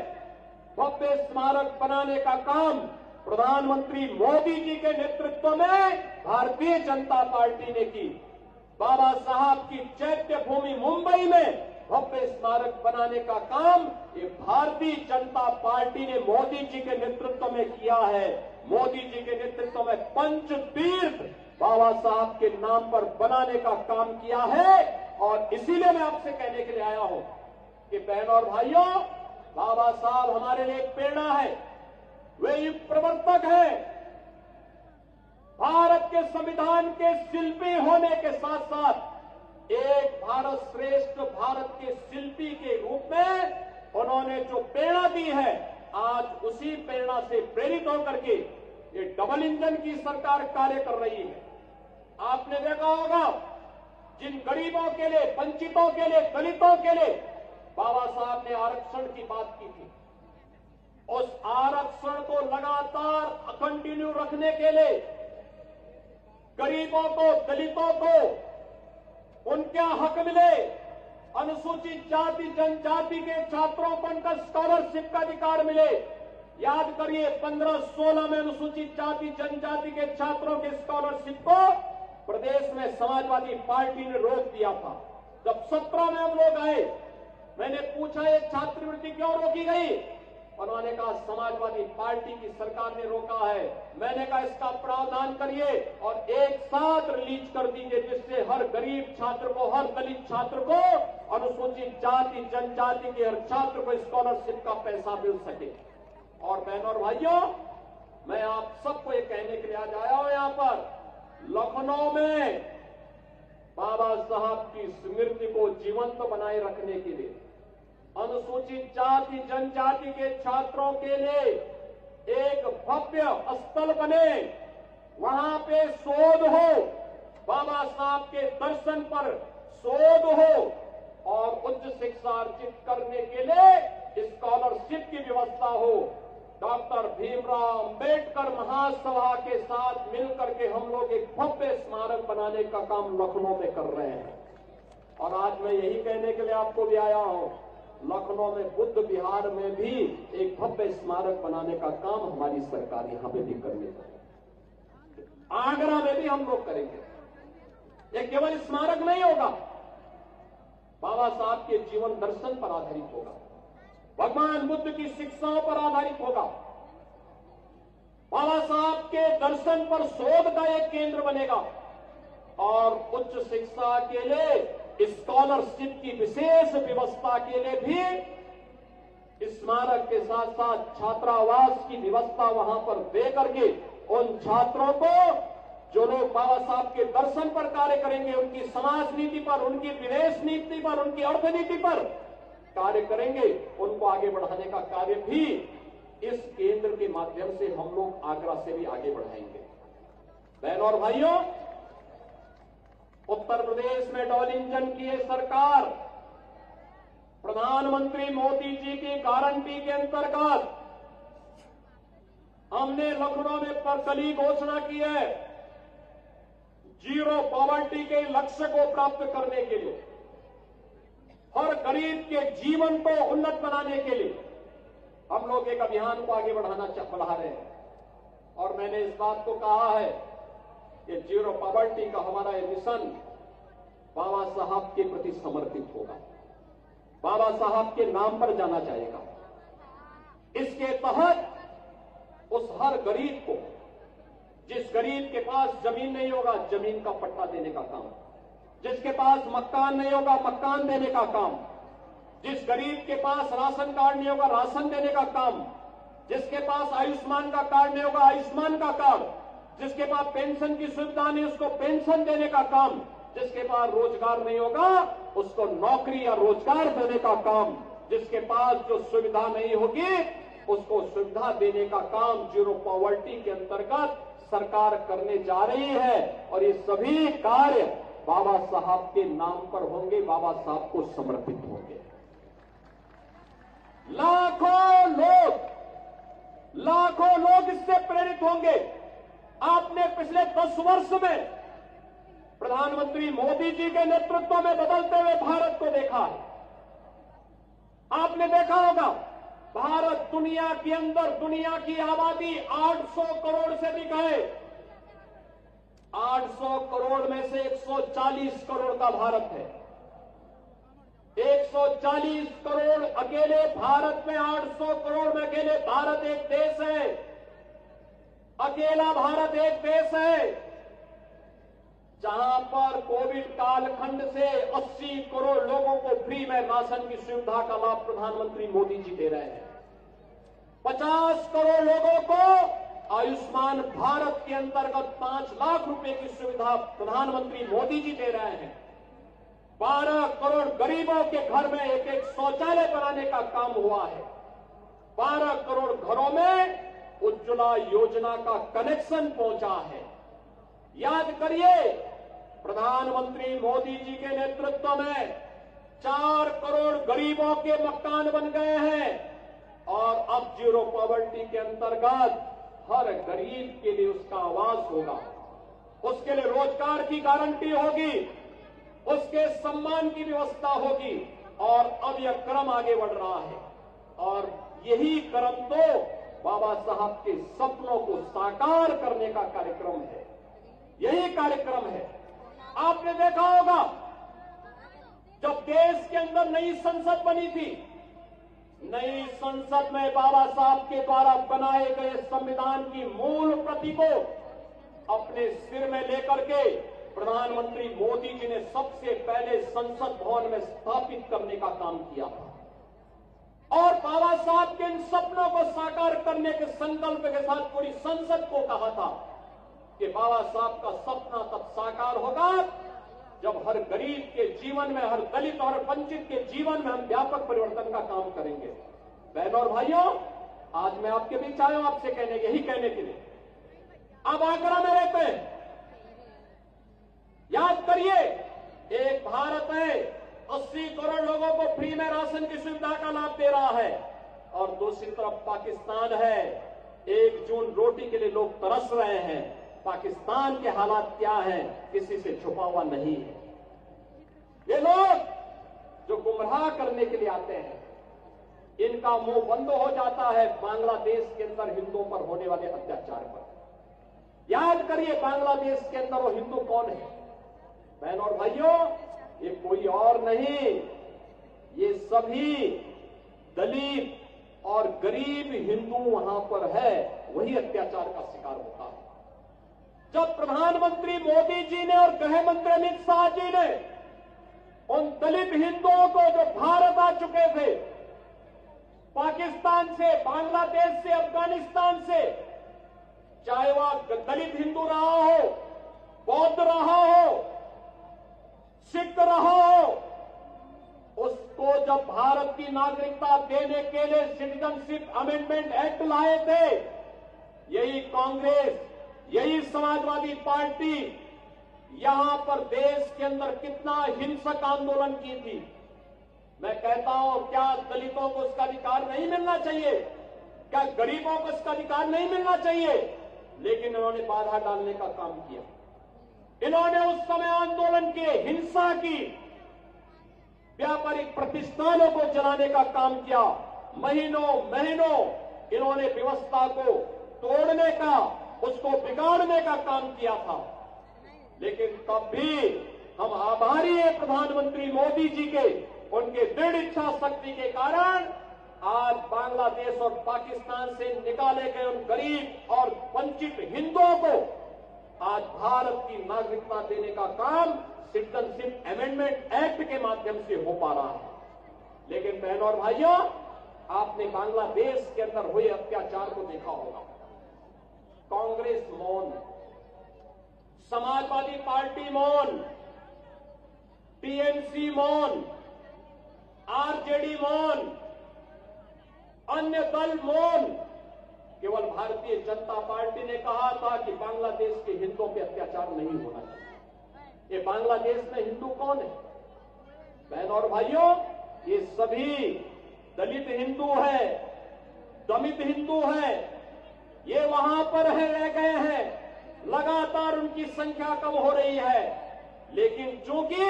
भव्य स्मारक बनाने का काम प्रधानमंत्री मोदी जी के नेतृत्व में भारतीय जनता पार्टी ने की। बाबा साहब की चैत्य भूमि मुंबई में भव्य स्मारक बनाने का काम ये भारतीय जनता पार्टी ने मोदी जी के नेतृत्व में किया है। मोदी जी के नेतृत्व में पंच तीर्थ बाबा साहब के नाम पर बनाने का काम किया है। और इसीलिए मैं आपसे कहने के लिए आया हूं कि बहनों और भाइयों, बाबा साहब हमारे लिए एक प्रेरणा है, वे युग प्रवर्तक हैं। भारत के संविधान के शिल्पी होने के साथ साथ एक भारत श्रेष्ठ भारत के शिल्पी के रूप में उन्होंने जो प्रेरणा दी है, आज उसी प्रेरणा से प्रेरित होकर के ये डबल इंजन की सरकार कार्य कर रही है। आपने देखा होगा, जिन गरीबों के लिए, वंचितों के लिए, दलितों के लिए बाबा साहब ने आरक्षण की बात की थी, उस आरक्षण को लगातार कंटिन्यू रखने के लिए गरीबों को, दलितों को उनका हक मिले, अनुसूचित जाति जनजाति के छात्रों को उनका स्कॉलरशिप का अधिकार मिले। याद करिए, 15-16 में अनुसूचित जाति जनजाति के छात्रों के स्कॉलरशिप को प्रदेश में समाजवादी पार्टी ने रोक दिया था। जब 17 में हम लोग आए, मैंने पूछा ये छात्रवृत्ति क्यों रोकी गई? उन्होंने कहा समाजवादी पार्टी की सरकार ने रोका है। मैंने कहा इसका प्रावधान करिए और एक साथ रिलीज कर दीजिए, जिससे हर गरीब छात्र को, हर दलित छात्र को, अनुसूचित जाति जनजाति के हर छात्र को स्कॉलरशिप का पैसा मिल सके। और बहनों और भाइयों, मैं आप सबको ये कहने के लिए आज आया हूं यहां पर, लखनऊ में बाबा साहब की स्मृति को जीवंत बनाए रखने के लिए, अनुसूचित जाति जनजाति के छात्रों के लिए एक भव्य स्थल बने, वहां पे शोध हो, बाबा साहब के दर्शन पर शोध हो और उच्च शिक्षा अर्जित करने के लिए स्कॉलरशिप की व्यवस्था हो। डॉक्टर भीमराव अंबेडकर महासभा के साथ मिलकर के हम लोग एक भव्य स्मारक बनाने का काम लखनऊ में कर रहे हैं। और आज मैं यही कहने के लिए आपको भी आया हूं, लखनऊ में बुद्ध विहार में भी एक भव्य स्मारक बनाने का काम हमारी सरकार यहां पे भी करने जा रही है। आगरा में भी हम लोग करेंगे। ये केवल स्मारक नहीं होगा, बाबा साहब के जीवन दर्शन पर आधारित होगा, भगवान बुद्ध की शिक्षाओं पर आधारित होगा, बाबा साहब के दर्शन पर शोध का एक केंद्र बनेगा और उच्च शिक्षा के लिए स्कॉलरशिप की विशेष व्यवस्था के लिए भी स्मारक के साथ साथ छात्रावास की व्यवस्था वहां पर दे करके उन छात्रों को जो लोग बाबा साहब के दर्शन पर कार्य करेंगे, उनकी समाज नीति पर, उनकी विदेश नीति पर, उनकी अर्थनीति पर कार्य करेंगे, उनको आगे बढ़ाने का कार्य भी इस केंद्र के माध्यम से हम लोग आगरा से भी आगे बढ़ाएंगे। बहनों और भाइयों, उत्तर प्रदेश में डबल इंजन की ये सरकार प्रधानमंत्री मोदी जी की गारंटी के अंतर्गत हमने लखनऊ में कल ही घोषणा की है, जीरो पॉवर्टी के लक्ष्य को प्राप्त करने के लिए, हर गरीब के जीवन को उन्नत बनाने के लिए हम लोग एक अभियान को आगे बढ़ा रहे हैं। और मैंने इस बात को कहा है कि जीरो पॉवर्टी का हमारा ये मिशन बाबा साहब के प्रति समर्पित होगा, बाबा साहब के नाम पर जाना जाएगा। इसके तहत उस हर गरीब को, जिस गरीब के पास जमीन नहीं होगा, जमीन का पट्टा देने का काम, जिसके पास मकान नहीं होगा, मकान देने का काम, जिस गरीब के पास राशन कार्ड नहीं होगा, राशन देने का काम, जिसके पास आयुष्मान का कार्ड नहीं होगा, आयुष्मान का कार्ड, जिसके पास पेंशन की सुविधा नहीं, उसको पेंशन देने का काम, जिसके पास रोजगार नहीं होगा, उसको नौकरी या रोजगार देने का काम, जिसके पास जो सुविधा नहीं होगी, उसको सुविधा देने का काम जीरो पॉवर्टी के अंतर्गत सरकार करने जा रही है। और ये सभी कार्य बाबा साहब के नाम पर होंगे, बाबा साहब को समर्पित होंगे। लाखों लोग इससे प्रेरित होंगे। आपने पिछले 10 वर्ष में प्रधानमंत्री मोदी जी के नेतृत्व में बदलते हुए भारत को देखा है। आपने देखा होगा, भारत दुनिया के अंदर, दुनिया की आबादी 800 करोड़ से अधिक है। 800 करोड़ में से 140 करोड़ का भारत है। 140 करोड़ अकेले भारत में, 800 करोड़ में अकेले भारत एक देश है। अकेला भारत एक देश है जहां पर कोविड कालखंड से 80 करोड़ लोगों को फ्री में राशन की सुविधा का लाभ प्रधानमंत्री मोदी जी दे रहे हैं। 50 करोड़ लोगों को आयुष्मान भारत के अंतर्गत 5 लाख रुपए की सुविधा प्रधानमंत्री मोदी जी दे रहे हैं। 12 करोड़ गरीबों के घर में एक शौचालय बनाने का काम हुआ है। 12 करोड़ घरों में उज्ज्वला योजना का कनेक्शन पहुंचा है। याद करिए, प्रधानमंत्री मोदी जी के नेतृत्व में 4 करोड़ गरीबों के मकान बन गए हैं और अब जीरो पॉवर्टी के अंतर्गत हर गरीब के लिए उसका आवास होगा, उसके लिए रोजगार की गारंटी होगी, उसके सम्मान की व्यवस्था होगी। और अब यह क्रम आगे बढ़ रहा है और यही क्रम तो बाबा साहब के सपनों को साकार करने का कार्यक्रम है। यही कार्यक्रम है। आपने देखा होगा, जब देश के अंदर नई संसद बनी थी, नई संसद में बाबा साहब के द्वारा बनाए गए संविधान की मूल प्रति को अपने सिर में लेकर के प्रधानमंत्री मोदी जी ने सबसे पहले संसद भवन में स्थापित करने का काम किया था और बाबा साहब के इन सपनों को साकार करने के संकल्प के साथ पूरी संसद को कहा था कि बाबा साहब का सपना तब साकार होगा जब हर गरीब के जीवन में, हर दलित और वंचित के जीवन में हम व्यापक परिवर्तन का काम करेंगे। बहनों और भाइयों, आज मैं आपके बीच आया हूं आपसे यही कहने के लिए। अब आगरा में रहते हैं, याद करिए, एक भारत है 80 करोड़ लोगों को फ्री में राशन की सुविधा का लाभ दे रहा है और दूसरी तरफ पाकिस्तान है, 1 जून रोटी के लिए लोग तरस रहे हैं। पाकिस्तान के हालात क्या हैं, किसी से छुपा हुआ नहीं है। ये लोग जो गुमराह करने के लिए आते हैं, इनका मुंह बंद हो जाता है बांग्लादेश के अंदर हिंदुओं पर होने वाले अत्याचार पर। याद करिए, बांग्लादेश के अंदर वो हिंदू कौन है? बहनों और भाइयों, ये कोई और नहीं, ये सभी दलित और गरीब हिंदू वहां पर है, वही अत्याचार का शिकार होता है। जब प्रधानमंत्री मोदी जी ने और गृह मंत्री अमित शाह जी ने उन दलित हिंदुओं को जो भारत आ चुके थे, पाकिस्तान से, बांग्लादेश से, अफगानिस्तान से, चाहे वह दलित हिंदू रहा हो, बौद्ध रहा हो, सिख रहा हो, उसको जब भारत की नागरिकता देने के लिए सिटीजनशिप अमेंडमेंट एक्ट लाए थे, यही कांग्रेस, यही समाजवादी पार्टी यहां पर देश के अंदर कितना हिंसक आंदोलन की थी। मैं कहता हूं, क्या दलितों को उसका अधिकार नहीं मिलना चाहिए? क्या गरीबों को इसका अधिकार नहीं मिलना चाहिए? लेकिन इन्होंने बाधा डालने का काम किया। इन्होंने उस समय आंदोलन किए, हिंसा की, व्यापारिक प्रतिष्ठानों को जलाने का काम किया। महीनों महीनों इन्होंने व्यवस्था को तोड़ने का, उसको बिगाड़ने का काम किया था। लेकिन तब भी हम आभारी हैं प्रधानमंत्री मोदी जी के, उनके दृढ़ इच्छा शक्ति के कारण आज बांग्लादेश और पाकिस्तान से निकाले गए उन गरीब और वंचित हिंदुओं को आज भारत की नागरिकता देने का काम सिटीजनशिप अमेंडमेंट एक्ट के माध्यम से हो पा रहा है। लेकिन बहनों और भाइयों, आपने बांग्लादेश के अंदर हुए अत्याचार को देखा होगा। कांग्रेस मौन, समाजवादी पार्टी मौन, टीएमसी मौन, आरजेडी मौन, अन्य दल मौन। केवल भारतीय जनता पार्टी ने कहा था कि बांग्लादेश के हिंदुओं पे अत्याचार नहीं होना चाहिए। ये बांग्लादेश में हिंदू कौन है? बहनों और भाइयों, ये सभी दलित हिंदू है, दमित हिंदू है। ये वहां पर रह गए हैं, लगातार उनकी संख्या कम हो रही है। लेकिन चूंकि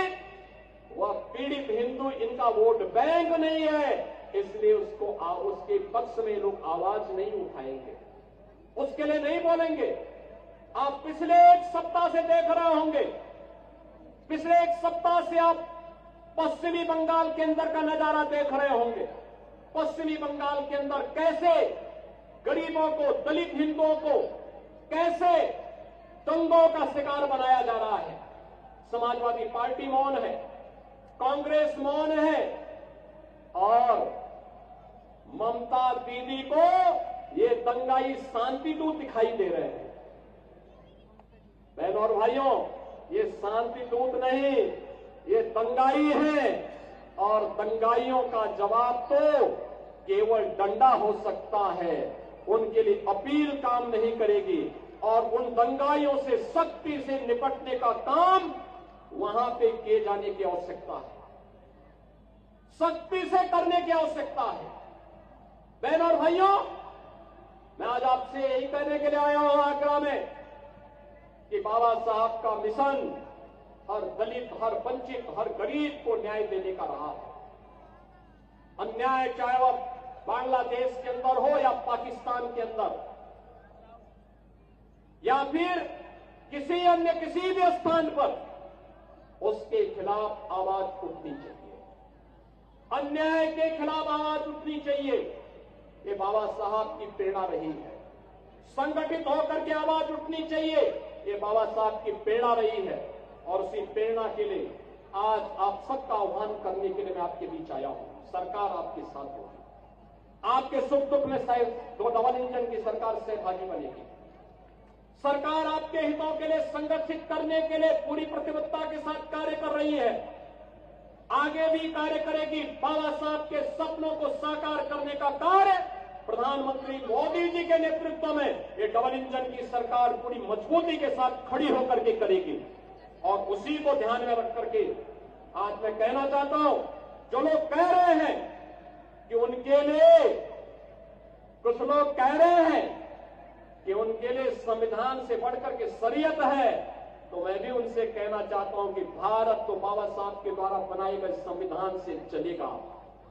वह पीड़ित हिंदू इनका वोट बैंक नहीं है, इसलिए उसके पक्ष में लोग आवाज नहीं उठाएंगे, उसके लिए नहीं बोलेंगे। आप पिछले एक सप्ताह से देख रहे होंगे, पिछले एक सप्ताह से आप पश्चिमी बंगाल के अंदर का नजारा देख रहे होंगे। पश्चिमी बंगाल के अंदर कैसे गरीबों को, दलित हिंदुओं को कैसे दंगों का शिकार बनाया जा रहा है। समाजवादी पार्टी मौन है, कांग्रेस मौन है, और ममता दीदी को ये दंगाई शांति दूत दिखाई दे रहे हैं। बहनों और भाइयों, ये शांति दूत नहीं, ये दंगाई है। और दंगाइयों का जवाब तो केवल डंडा हो सकता है, उनके लिए अपील काम नहीं करेगी। और उन दंगाइयों से सख्ती से निपटने का काम वहां पे किए जाने की आवश्यकता है, सख्ती से करने की आवश्यकता है। बहनों और भाइयों, मैं आज आपसे यही कहने के लिए आया हूं आगरा में कि बाबा साहब का मिशन हर दलित, हर वंचित, हर गरीब को न्याय देने का रहा है। अन्याय चाहे वह बांग्लादेश के अंदर हो या पाकिस्तान के अंदर या फिर किसी अन्य किसी भी स्थान पर, उसके खिलाफ आवाज उठनी चाहिए, अन्याय के खिलाफ आवाज उठनी चाहिए। ये बाबा साहब की प्रेरणा रही है। संगठित होकर के आवाज उठनी चाहिए, ये बाबा साहब की प्रेरणा रही है। और उसी प्रेरणा के लिए आज आप सबका आह्वान करने के लिए मैं आपके बीच आया हूं। सरकार आपके साथ होगी, आपके सुख दुख में डबल इंजन की सरकार सहभागी बनेगी। सरकार आपके हितों के लिए संगठित करने के लिए पूरी प्रतिबद्धता के साथ कार्य कर रही है, आगे भी कार्य करेगी। बाबा साहब के सपनों को साकार करने का कार्य प्रधानमंत्री मोदी जी के नेतृत्व में ये डबल इंजन की सरकार पूरी मजबूती के साथ खड़ी होकर के करेगी। और उसी को ध्यान में रख करके आज मैं कहना चाहता हूं, जो लोग कह रहे हैं कि उनके लिए, कुछ लोग कह रहे हैं कि उनके लिए संविधान से बढ़कर के शरीयत है, तो मैं भी उनसे कहना चाहता हूं कि भारत तो बाबा साहब के द्वारा बनाए गए संविधान से चलेगा।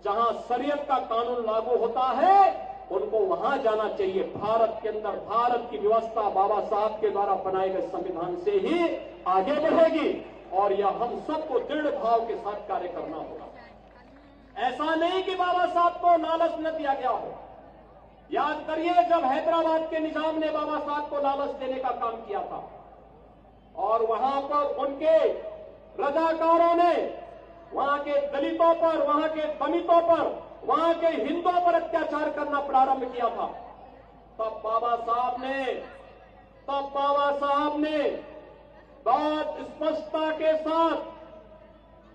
जहां शरीयत का कानून लागू होता है, उनको वहां जाना चाहिए। भारत के अंदर भारत की व्यवस्था बाबा साहब के द्वारा बनाए गए संविधान से ही आगे बढ़ेगी। और यह हम सबको दृढ़ भाव के साथ कार्य करना होगा। ऐसा नहीं कि बाबा साहब को लालच न दिया गया हो। याद करिए, जब हैदराबाद के निजाम ने बाबा साहब को लालच देने का काम किया था और वहां पर उनके रजाकारों ने वहां के दलितों पर, वहां के दलितों पर, वहां के हिंदुओं पर अत्याचार करना प्रारंभ किया था, तब बाबा साहब ने बहुत स्पष्टता के साथ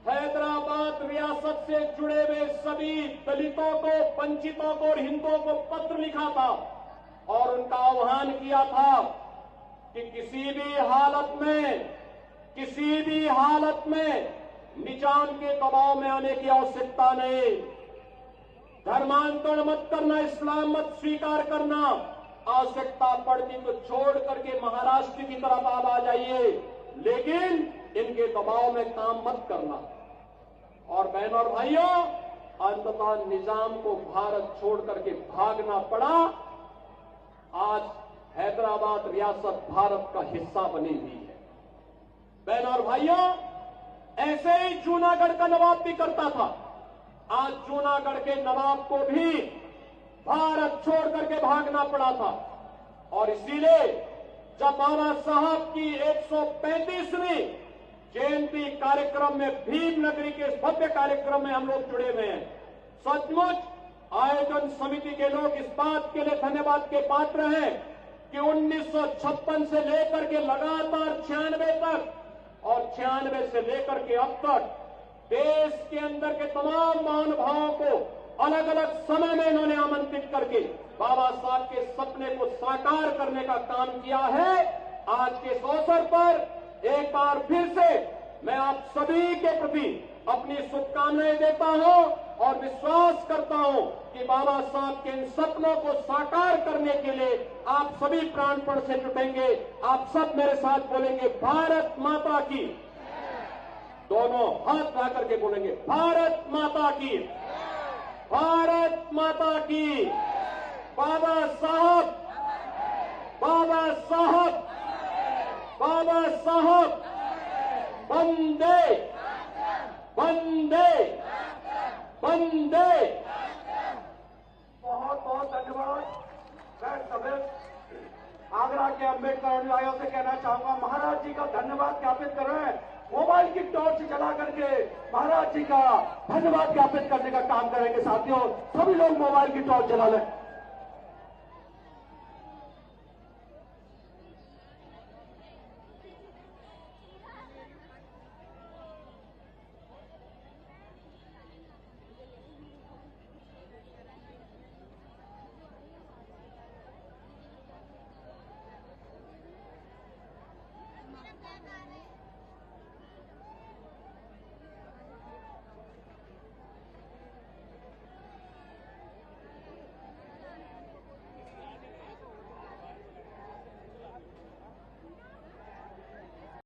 हैदराबाद रियासत से जुड़े हुए सभी दलितों को, वंचितों को और हिंदुओं को पत्र लिखा था और उनका आह्वान किया था कि किसी भी हालत में निजाम के दबाव में आने की आवश्यकता नहीं। धर्मांतरण मत करना, इस्लाम मत स्वीकार करना, आवश्यकता पड़ती तो छोड़ करके महाराष्ट्र की तरफ आप आ जाइए, लेकिन इनके दबाव में काम मत करना। और बहनों और भाइयों, अंततः निजाम को भारत छोड़ करके भागना पड़ा। आज हैदराबाद रियासत भारत का हिस्सा बनी हुई है। बहनों और भाइयों, ऐसे ही जूनागढ़ का नवाब भी करता था। आज जूनागढ़ के नवाब को भी भारत छोड़ करके भागना पड़ा था। और इसीलिए जब बाबा साहब की 135वीं जयंती कार्यक्रम में भीमनगरी के इस भव्य कार्यक्रम में हम लोग जुड़े हुए हैं, सचमुच आयोजन समिति के लोग इस बात के लिए धन्यवाद के पात्र हैं कि 1956 से लेकर के लगातार 96 तक और 96 से लेकर के अब तक देश के अंदर के तमाम महानुभावों को अलग अलग समय में इन्होंने आमंत्रित करके बाबा साहब के सपने को साकार करने का काम किया है। आज के इस अवसर पर एक बार फिर से मैं आप सभी के प्रति अपनी शुभकामनाएं देता हूं और विश्वास करता हूं कि बाबा साहब के इन सपनों को साकार करने के लिए आप सभी प्राणपण से जुटेंगे। आप सब मेरे साथ बोलेंगे, भारत माता की। दोनों हाथ ला करके बोलेंगे, भारत माता की, भारत माता की। बाबा साहब, बाबा साहब, बाबा साहब, वंदे वंदे वंदे। बहुत बहुत धन्यवाद। मैं सभी आगरा के अम्बेडकर अनुयायियों से कहना चाहूंगा, महाराज जी का धन्यवाद ज्ञापित कर रहे हैं। मोबाइल की टॉर्च जला करके महाराज जी का धन्यवाद ज्ञापित करने का काम करेंगे। साथियों, सभी लोग मोबाइल की टॉर्च जला लें।